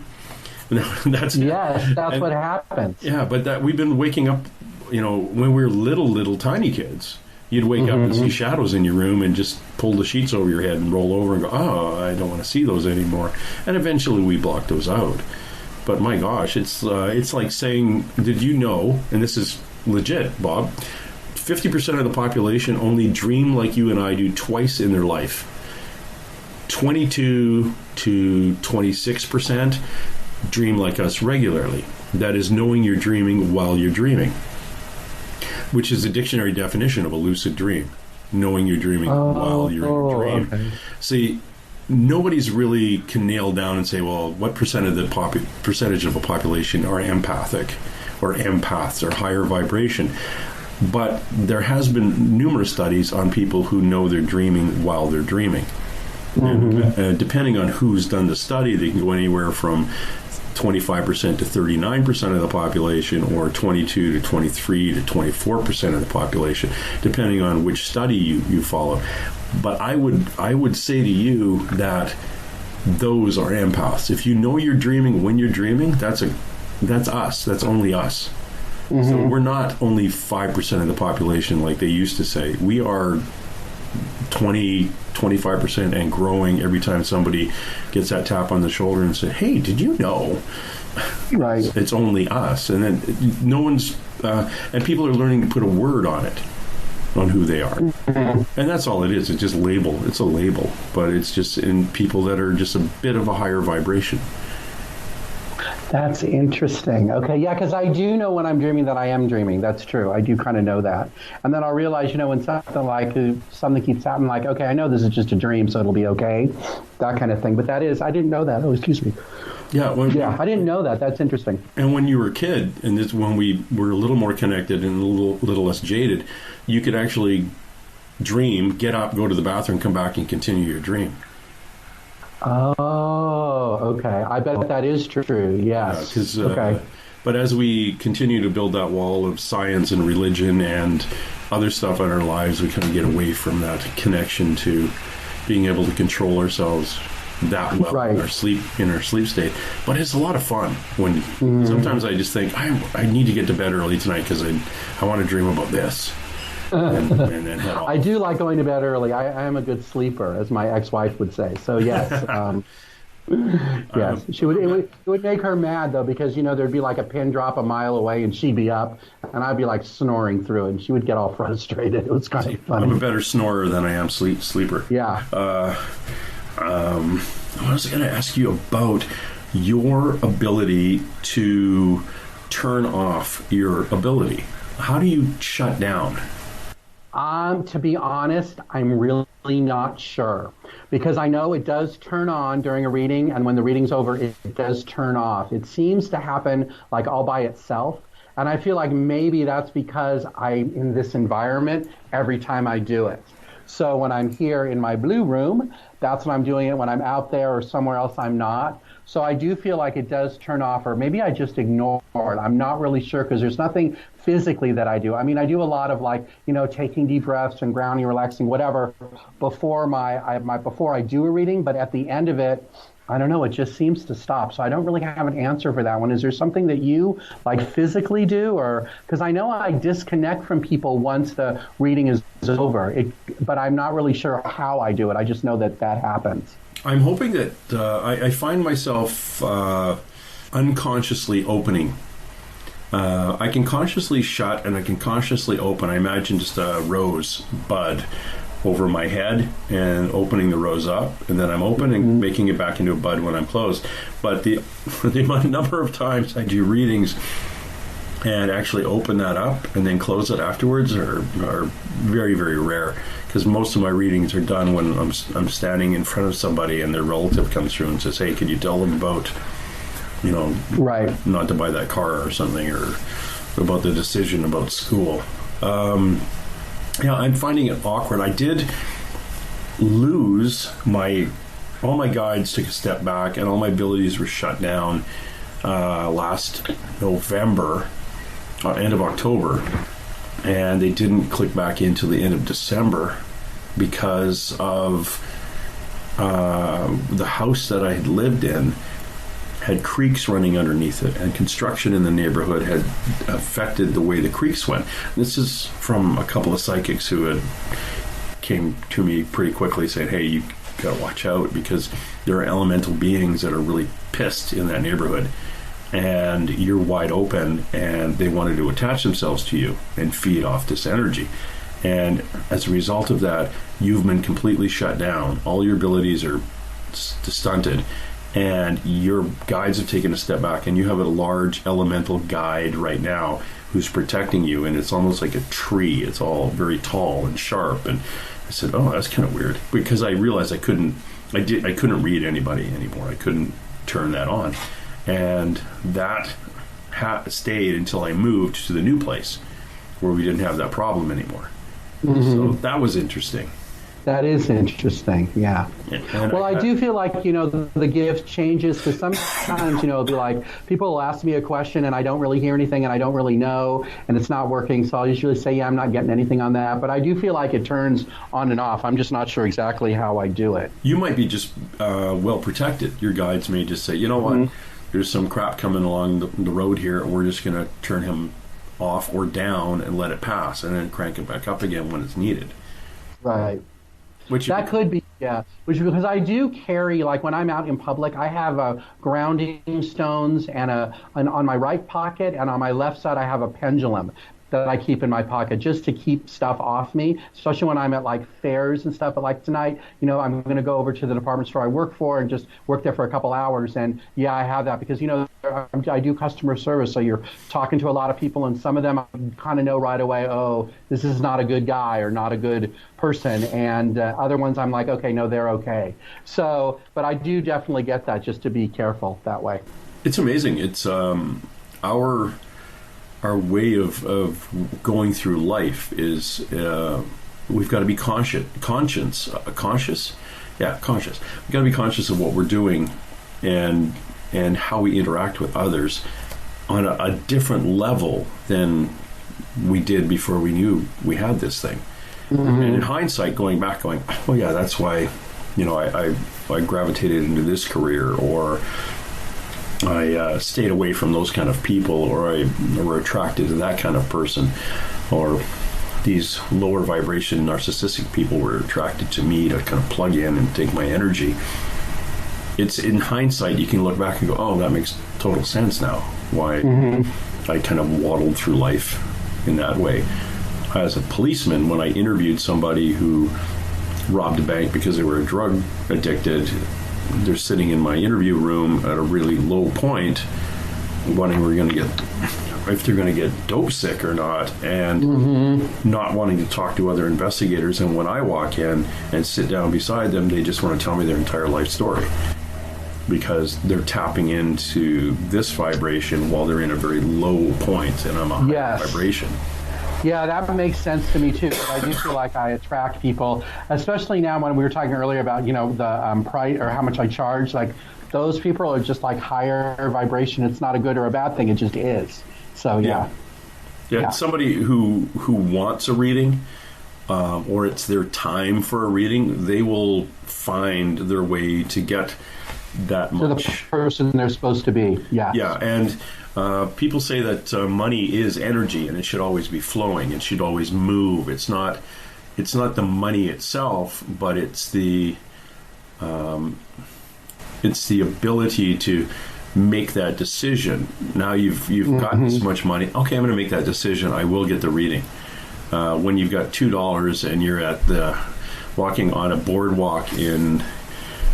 That's what happens. Yeah, but we've been waking up, when we were little tiny kids, you'd wake up and see shadows in your room and just pull the sheets over your head and roll over and go, oh, I don't want to see those anymore. And eventually we blocked those out. But my gosh, it's like saying, did you know, and this is legit, Bob, 50% of the population only dream like you and I do twice in their life. 22 to 26% dream like us regularly. That is knowing you're dreaming while you're dreaming, which is the dictionary definition of a lucid dream. Knowing you're dreaming while you're in a dream. Okay. See, nobody's really can nail down and say, well, what percentage of the population are empathic or empaths or higher vibration? But there has been numerous studies on people who know they're dreaming while they're dreaming. And depending on who's done the study, they can go anywhere from 25% to 39% of the population, or 22 to 23 to 24% of the population, depending on which study you follow. But I would say to you that those are empaths. If you know you're dreaming when you're dreaming, that's us. That's only us. So we're not only 5% of the population like they used to say. We are 25% and growing every time somebody gets that tap on the shoulder and say, hey, did you know? Right. It's only us. And then no one's, and people are learning to put a word on it, on who they are. And that's all it is. It's just label. It's a label. But it's just in people that are just a bit of a higher vibration. That's interesting. Okay, yeah, because I do know when I'm dreaming that I am dreaming. That's true. I do kind of know that. And then I'll realize, when something keeps happening, like, okay, I know this is just a dream, so it'll be okay, that kind of thing. But I didn't know that. Oh, excuse me. Yeah, I didn't know that. That's interesting. And when you were a kid, and this when we were a little more connected and a little less jaded, you could actually dream, get up, go to the bathroom, come back, and continue your dream. Oh, okay. I bet that is true. Yes. Because But as we continue to build that wall of science and religion and other stuff in our lives, we kind of get away from that connection to being able to control ourselves that well in our sleep state. But it's a lot of fun when sometimes I just think I need to get to bed early tonight because I want to dream about this. And then head off. I do like going to bed early. I am a good sleeper, as my ex-wife would say. So yes, yes, it would make her mad though, because there'd be like a pin drop a mile away, and she'd be up, and I'd be like snoring through it, and she would get all frustrated. It was kind of funny. I'm a better snorer than I am sleeper. Yeah. I was going to ask you about your ability to turn off your ability. How do you shut down? To be honest, I'm really not sure, because I know it does turn on during a reading, and when the reading's over, it does turn off. It seems to happen like all by itself, and I feel like maybe that's because I'm in this environment every time I do it. So when I'm here in my blue room, that's when I'm doing it. When I'm out there or somewhere else, I'm not. So I do feel like it does turn off, or maybe I just ignore it. I'm not really sure, because there's nothing physically that I do. I mean, I do a lot of taking deep breaths and grounding, relaxing, whatever, before before I do a reading. But at the end of it, I don't know, it just seems to stop. So I don't really have an answer for that one. Is there something that you physically do? Or because I know I disconnect from people once the reading is over, but I'm not really sure how I do it. I just know that happens. I'm hoping that I find myself unconsciously opening. I can consciously shut and I can consciously open. I imagine just a rose bud over my head and opening the rose up, and then I'm opening, making it back into a bud when I'm closed. But the number of times I do readings and actually open that up and then close it afterwards are very, very rare, because most of my readings are done when I'm standing in front of somebody and their relative comes through and says, hey, can you tell them about not to buy that car or something, or about the decision about school. I'm finding it awkward. I did lose all my guides took a step back, and all my abilities were shut down last November, end of October, and they didn't click back into the end of December because of the house that I had lived in had creeks running underneath it, and construction in the neighborhood had affected the way the creeks went. This is from a couple of psychics who had came to me pretty quickly saying, hey, you gotta watch out, because there are elemental beings that are really pissed in that neighborhood, and you're wide open, and they wanted to attach themselves to you and feed off this energy. And as a result of that, you've been completely shut down. All your abilities are stunted, and your guides have taken a step back, and you have a large elemental guide right now who's protecting you, and it's almost like a tree. It's all very tall and sharp. And I said, oh, that's kind of weird, because I realized I couldn't read anybody anymore. I couldn't turn that on, and that stayed until I moved to the new place where we didn't have that problem anymore. So that was interesting. That is interesting, yeah. Well, I do feel like, the gift changes, because sometimes, it'll be like, people will ask me a question and I don't really hear anything and I don't really know, and it's not working, so I'll usually say, yeah, I'm not getting anything on that. But I do feel like it turns on and off. I'm just not sure exactly how I do it. You might be just well protected. Your guides may just say, you know what, there's some crap coming along the road here, we're just going to turn him off or down and let it pass, and then crank it back up again when it's needed. Right. That could be, yeah. Because I do carry, like when I'm out in public, I have grounding stones and on my right pocket, and on my left side I have a pendulum that I keep in my pocket just to keep stuff off me, especially when I'm at like fairs and stuff. But like tonight, I'm going to go over to the department store I work for and just work there for a couple hours. And yeah, I have that because, I do customer service. So you're talking to a lot of people, and some of them I kind of know right away, oh, this is not a good guy or not a good person. And other ones I'm like, okay, no, they're okay. So, but I do definitely get that, just to be careful that way. It's amazing. It's our way of going through life is we've got to be conscious. We've got to be conscious of what we're doing and how we interact with others. on a different level than we did before we knew we had this thing. And in hindsight, going back, oh yeah, that's why, I gravitated into this career, or I stayed away from those kind of people, or I were attracted to that kind of person, or these lower vibration narcissistic people were attracted to me to kind of plug in and take my energy. It's in hindsight, you can look back and go, oh, that makes total sense now, why I kind of waddled through life in that way. As a policeman, when I interviewed somebody who robbed a bank because they were drug addicted, they're sitting in my interview room at a really low point, wondering if they're going to get dope sick or not, and not wanting to talk to other investigators. And when I walk in and sit down beside them, they just want to tell me their entire life story, because they're tapping into this vibration while they're in a very low point, and I'm a high vibration. Yeah, that makes sense to me too. I do feel like I attract people, especially now when we were talking earlier about, the price or how much I charge. Like, those people are just like higher vibration. It's not a good or a bad thing. It just is. So yeah. Somebody who wants a reading, or it's their time for a reading, they will find their way to get that much. To the person they're supposed to be. Yeah. Yeah, and people say that money is energy, and it should always be flowing. It should always move. It's not the money itself, but it's the ability to make that decision. Now you've got this much money. Okay, I'm going to make that decision. I will get the reading. When you've got $2 and you're at walking on a boardwalk in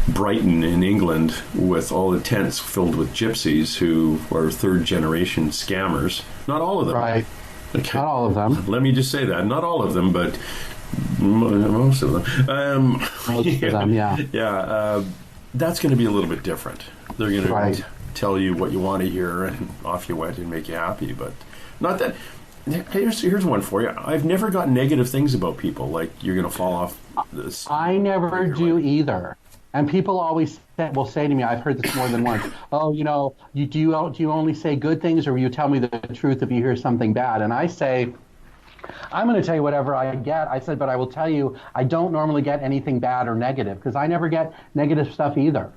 Brighton in England with all the tents filled with gypsies who are third-generation scammers. Not all of them. Right. Okay. Not all of them. Let me just say that. Not all of them, but most of them. Most of them, yeah. Yeah. That's going to be a little bit different. They're going to tell you what you want to hear, and off you went and make you happy. But not that... Here's one for you. I've never got negative things about people, like you're going to fall off this. I never do either. And people always will say to me, I've heard this more than once, oh, do you only say good things, or will you tell me the truth if you hear something bad? And I say, I'm going to tell you whatever I get. I said, but I will tell you, I don't normally get anything bad or negative, because I never get negative stuff either.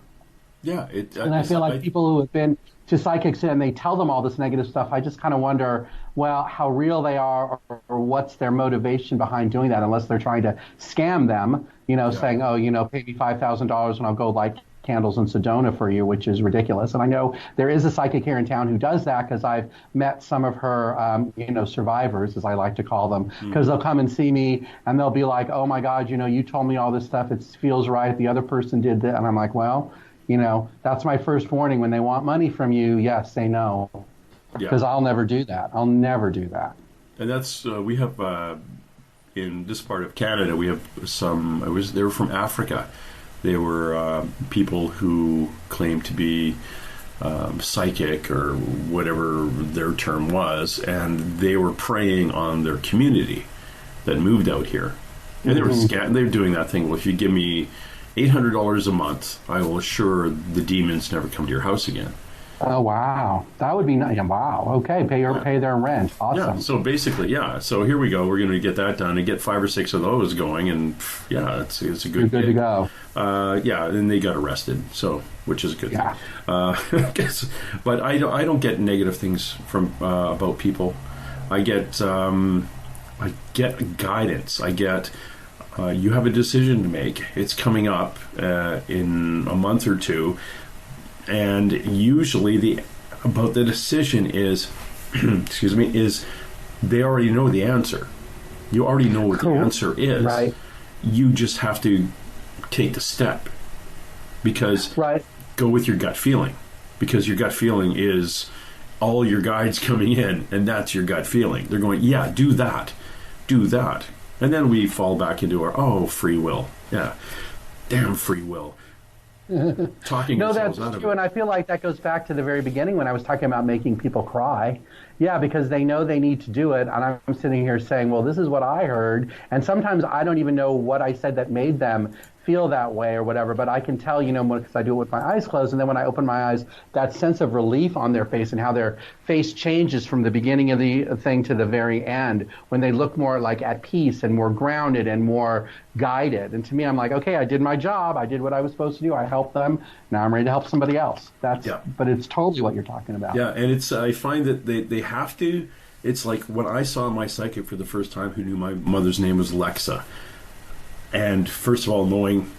Yeah. And I feel like people who have been to psychics and they tell them all this negative stuff, I just kind of wonder, well, how real they are, or what's their motivation behind doing that, unless they're trying to scam them, saying, oh, pay me $5,000 and I'll go light candles in Sedona for you, which is ridiculous. And I know there is a psychic here in town who does that, because I've met some of her, survivors, as I like to call them, because they'll come and see me and they'll be like, oh my God, you told me all this stuff. It feels right. The other person did that. And I'm like, well, that's my first warning. When they want money from you, yes, say no. Because I'll never do that. I'll never do that. And that's, we have, in this part of Canada, we have they were from Africa. They were people who claimed to be psychic, or whatever their term was, and they were preying on their community that moved out here. And they were doing that thing, well, if you give me $800 a month, I will assure the demons never come to your house again. Oh, wow. That would be nice. Wow. Okay. Pay their rent. Awesome. Yeah. So basically, So here we go. We're going to get that done and get 5 or 6 of those going. And it's a good You're good to go. And they got arrested. So, which is a good thing. But I don't get negative things from, about people. I get guidance. I get, you have a decision to make. It's coming up, in a month or two. And usually about the decision is, is they already know the answer. You already know what the answer is. Right. You just have to take the step, because go with your gut feeling, because your gut feeling is all your guides coming in, and that's your gut feeling. They're going, yeah, do that. And then we fall back into our, free will. Yeah. Damn free will. Talking no, that's true, and I feel like that goes back to the very beginning when I was talking about making people cry. Yeah, because they know they need to do it, and I'm sitting here saying, well, this is what I heard, and sometimes I don't even know what I said that made them feel that way or whatever, but I can tell, because I do it with my eyes closed, and then when I open my eyes, that sense of relief on their face and how their face changes from the beginning of the thing to the very end, when they look more like at peace and more grounded and more guided. And to me, I'm like, okay, I did my job. I did what I was supposed to do. I helped them. Now I'm ready to help somebody else. But it's totally what you're talking about. Yeah, and I find that they have to. It's like when I saw my psychic for the first time, who knew my mother's name was Lexa. And first of all, knowing,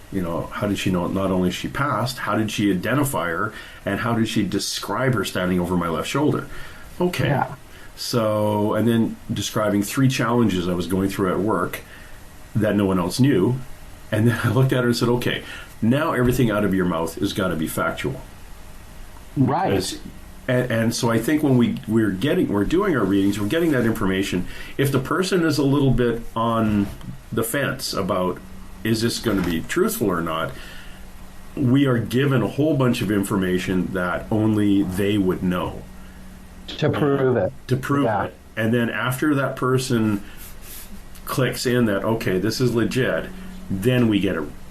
how did she know not only she passed, how did she identify her, and how did she describe her standing over my left shoulder? Okay. Yeah. So, and then describing 3 challenges I was going through at work that no one else knew. And then I looked at her and said, okay, now everything out of your mouth has got to be factual. Right. And so I think when we're doing our readings, we're getting that information. If the person is a little bit on the fence about, is this going to be truthful or not, we are given a whole bunch of information that only they would know. To prove it. it. And then after that person clicks in that, okay, this is legit, then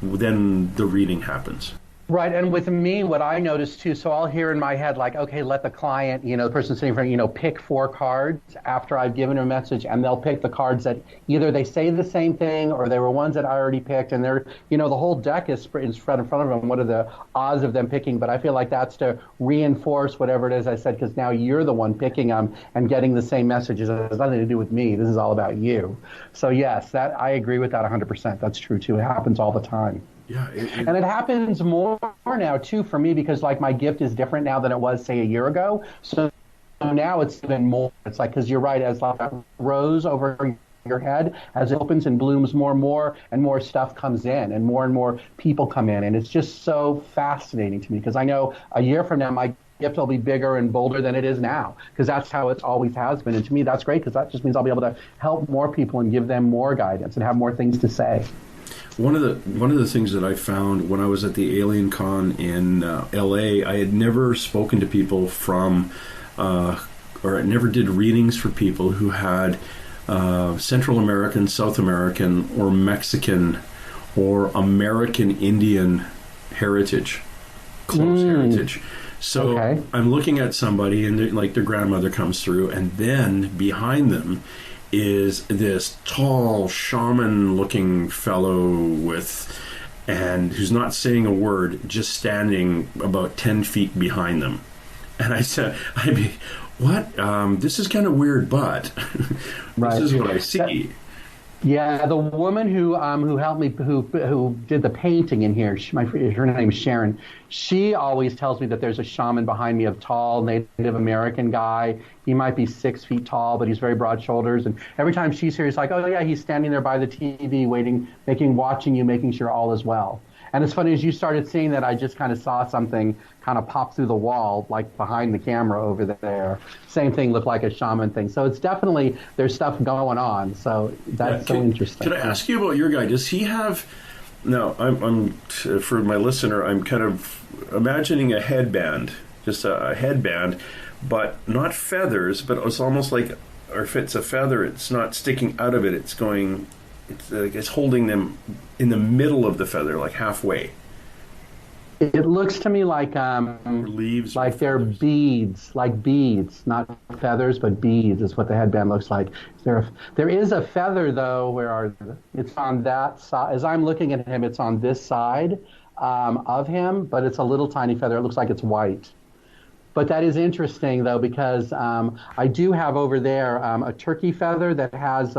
then the reading happens. Right, and with me, what I noticed too, so I'll hear in my head like, okay, let the client, the person sitting in front, pick 4 cards after I've given a message, and they'll pick the cards that either they say the same thing or they were ones that I already picked, and they're, the whole deck is spread in front of them. What are the odds of them picking? But I feel like that's to reinforce whatever it is I said, because now you're the one picking them and getting the same messages. It has nothing to do with me. This is all about you. So yes, that I agree with that 100%. That's true too. It happens all the time. Yeah, and it happens more now too for me because like my gift is different now than it was say a year ago. So now it's even more. It's like, because you're right, as like a rose over your head, as it opens and blooms more and more stuff comes in and more people come in, and it's just so fascinating to me because I know a year from now my gift will be bigger and bolder than it is now because that's how it always has been. And to me that's great because that just means I'll be able to help more people and give them more guidance and have more things to say. One of the things that I found when I was at the Alien Con in LA, I had never spoken to people from, or I never did readings for people who had Central American, South American, or Mexican, or American Indian heritage, close heritage. So okay. I'm looking at somebody, and like their grandmother comes through, and then behind them is this tall shaman-looking fellow who's not saying a word, just standing about 10 feet behind them. And I said, what? This is kind of weird, but this is what I see. Yeah, the woman who helped me, who did the painting in here, her name is Sharon. She always tells me that there's a shaman behind me, a tall Native American guy. He might be 6 feet tall, but he's very broad shoulders. And every time she's here, he's like, oh yeah, he's standing there by the TV, watching you, making sure all is well. And it's funny, as you started seeing that, I just kind of saw something kind of pop through the wall, like behind the camera over there. Same thing, looked like a shaman thing. So it's definitely, there's stuff going on. So that's so interesting. Can I ask you about your guy? Does he have, now I'm for my listener, I'm kind of imagining a headband, just a headband, but not feathers, but it's almost like, or if it's a feather, it's not sticking out of it, it's going, it's holding them in the middle of the feather, like halfway. It looks to me like leaves, like they're beads, not feathers, but beads is what the headband looks like. There is a feather though, it's on that side. As I'm looking at him, it's on this side of him, but it's a little tiny feather. It looks like it's white. But that is interesting, though, because I do have over there a turkey feather that has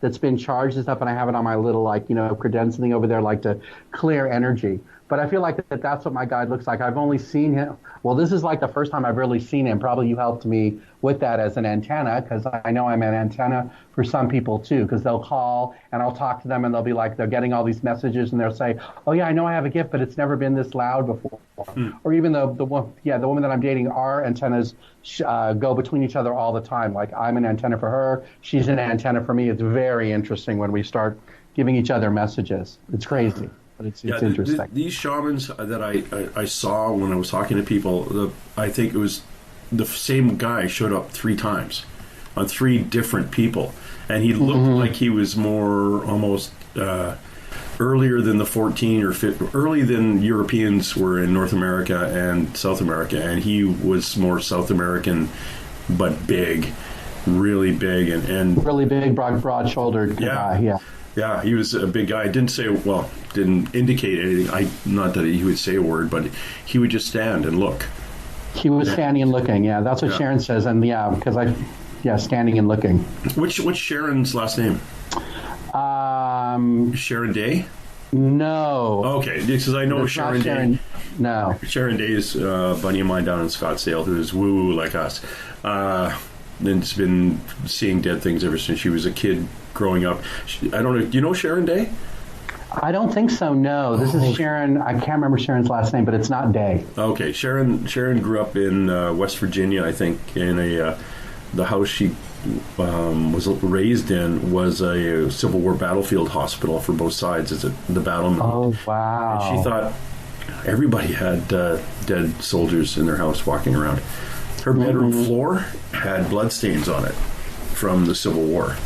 that's been charged and stuff, and I have it on my little credenza thing over there, like to clear energy. But I feel like that's what my guide looks like. I've only seen him. Well, this is like the first time I've really seen him. Probably you helped me with that as an antenna, because I know I'm an antenna for some people too, because they'll call and I'll talk to them and they'll be like, they're getting all these messages and they'll say, oh yeah, I know I have a gift, but it's never been this loud before. Or even the woman that I'm dating, our antennas go between each other all the time. Like I'm an antenna for her, she's an antenna for me. It's very interesting when we start giving each other messages. It's crazy. But it's interesting. These shamans that I saw when I was talking to people, I think it was the same guy showed up 3 times on 3 different people, and he looked like he was more almost earlier than the 14 or 15, early than Europeans were in North America and South America, and he was more South American, but big, really big, and really big, broad-shouldered guy. Yeah. Yeah, he was a big guy. Didn't indicate anything. Not that he would say a word, but he would just stand and look. He was standing and looking. Yeah, that's what Sharon says. And standing and looking. What's Sharon's last name? Sharon Day? No. Okay, because I know Sharon Day. No. Sharon Day is a buddy of mine down in Scottsdale who's woo like us. And has been seeing dead things ever since she was a kid growing up. I don't know. Do you know Sharon Day? I don't think so, no. This is Sharon. I can't remember Sharon's last name, but it's not Day. Okay. Sharon grew up in West Virginia, I think, in the house she was raised in was a Civil War battlefield hospital for both sides as the battlement. Oh, wow. And she thought everybody had dead soldiers in their house walking around. Her bedroom floor had bloodstains on it from the Civil War,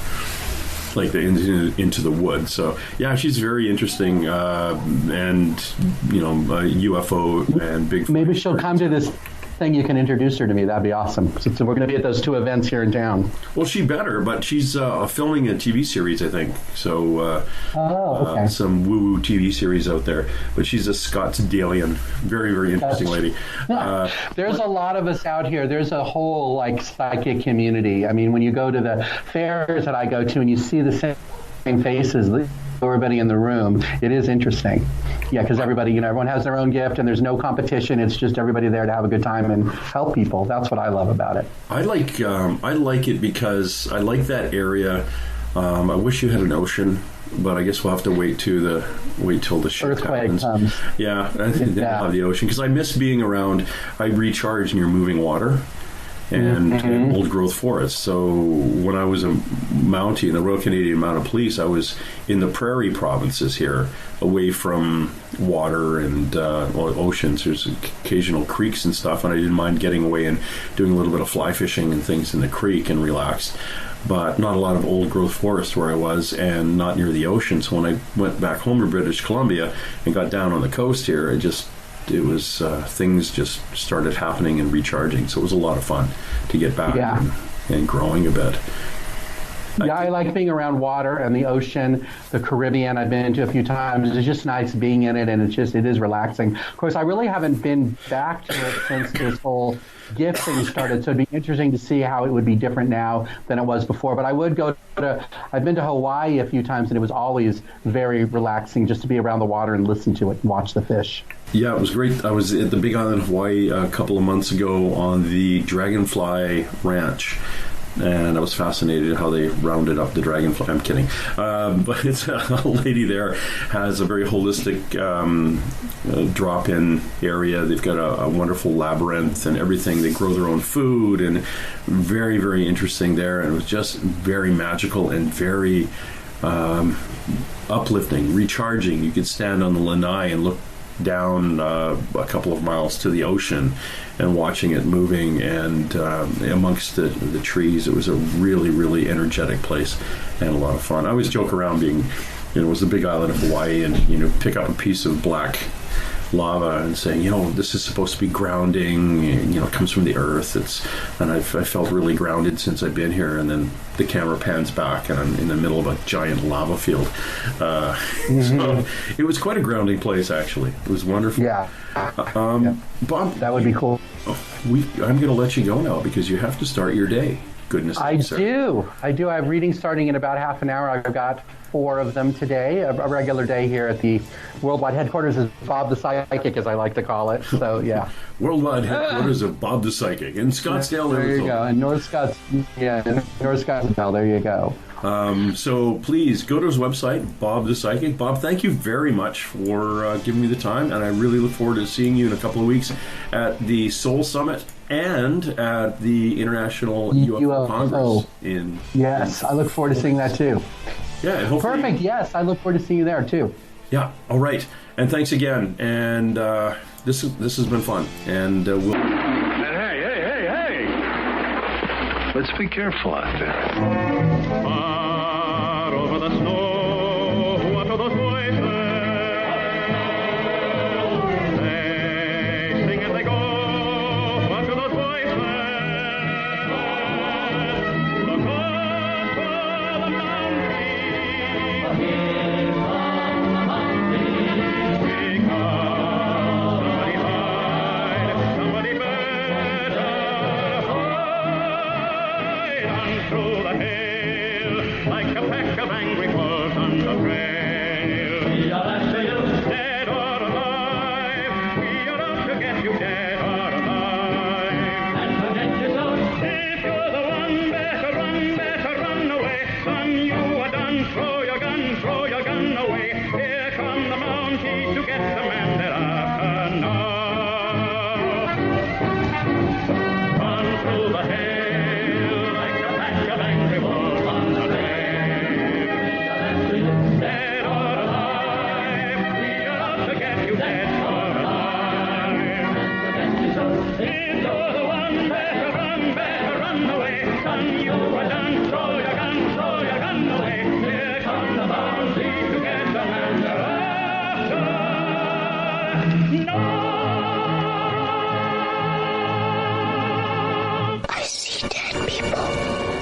like into the wood. So yeah, she's very interesting, and UFO and big. Maybe she'll come to this thing. You can introduce her to me. That'd be awesome. So we're going to be at those two events here in town. Well, she better, but she's filming a TV series, I think. So okay. Some woo-woo TV series out there. But she's a Scottsdalian, very, very interesting lady. There's a lot of us out here. There's a whole psychic community. I mean, when you go to the fairs that I go to and you see the same faces, everybody in the room, it is interesting. Yeah, because everyone has their own gift and there's no competition. It's just everybody there to have a good time and help people. That's what I love about it. I like it because I like that area. I wish you had an ocean, but I guess we'll have to wait till the shit earthquake happens. comes. Yeah, I think they'll have the ocean because I miss being around. I recharge near moving water and old growth forests. So when I was a Mountie in the Royal Canadian Mounted Police, I was in the prairie provinces here, away from water and oceans. There's occasional creeks and stuff, and I didn't mind getting away and doing a little bit of fly fishing and things in the creek and relaxed. But not a lot of old growth forest where I was, and not near the ocean. So when I went back home to British Columbia and got down on the coast here, things just started happening and recharging. So it was a lot of fun to get back and growing a bit. Yeah, I like being around water and the ocean, the Caribbean. I've been to a few times. It's just nice being in it, and it is relaxing. Of course, I really haven't been back to it since this whole gift thing started, so it'd be interesting to see how it would be different now than it was before. But I would I've been to Hawaii a few times, and it was always very relaxing just to be around the water and listen to it and watch the fish. Yeah, it was great. I was at the Big Island of Hawaii a couple of months ago on the Dragonfly Ranch, and I was fascinated how they rounded up the dragonfly. I'm kidding. But it's a lady there has a very holistic drop-in area. They've got a wonderful labyrinth and everything. They grow their own food, and very, very interesting there. And it was just very magical and very uplifting, recharging. You could stand on the lanai and look down a couple of miles to the ocean and watching it moving, and amongst the trees. It was a really, really energetic place and a lot of fun. I always joke around it was the Big Island of Hawaii, and pick up a piece of black lava and saying, this is supposed to be grounding, it comes from the earth. I felt really grounded since I've been here. And then the camera pans back and I'm in the middle of a giant lava field. So it was quite a grounding place, actually. It was wonderful. Yeah. Bob, that would be cool. I'm going to let you go now because you have to start your day. Goodness. I do. I have readings starting in about half an hour. I've got 4 of them today, a regular day here at the worldwide headquarters of Bob the Psychic, as I like to call it. So, yeah. Worldwide headquarters of Bob the Psychic in Scottsdale, There Arizona. you go. In North Scottsdale. There you go. So please go to his website, Bob the Psychic. Bob, thank you very much for giving me the time, and I really look forward to seeing you in a couple of weeks at the Soul Summit and at the International UFO Congress. Yes, I look forward to seeing that too. Yeah, and hopefully. Perfect. Yes, I look forward to seeing you there too. Yeah. All right. And thanks again. And this has been fun. And we'll. Hey! Let's be careful out there. Far over the snow, what are those voices? through the hail, like a pack of angry wolves on the trail. We are after you, dead or alive. We are out to get you, dead or alive. And forget yourself. If you're the one, better run away. Son, you are done. Throw your gun away. Here come the Mounties to get the man they're after now. Run through the hail like a pack of angry wolves on the trail. Dead or alive, we are out to get you, dead or alive. If you're the one, better run away. Son, you are done. Throw your gun away. Here come the Mounties to get the man they're after. No! I see dead people.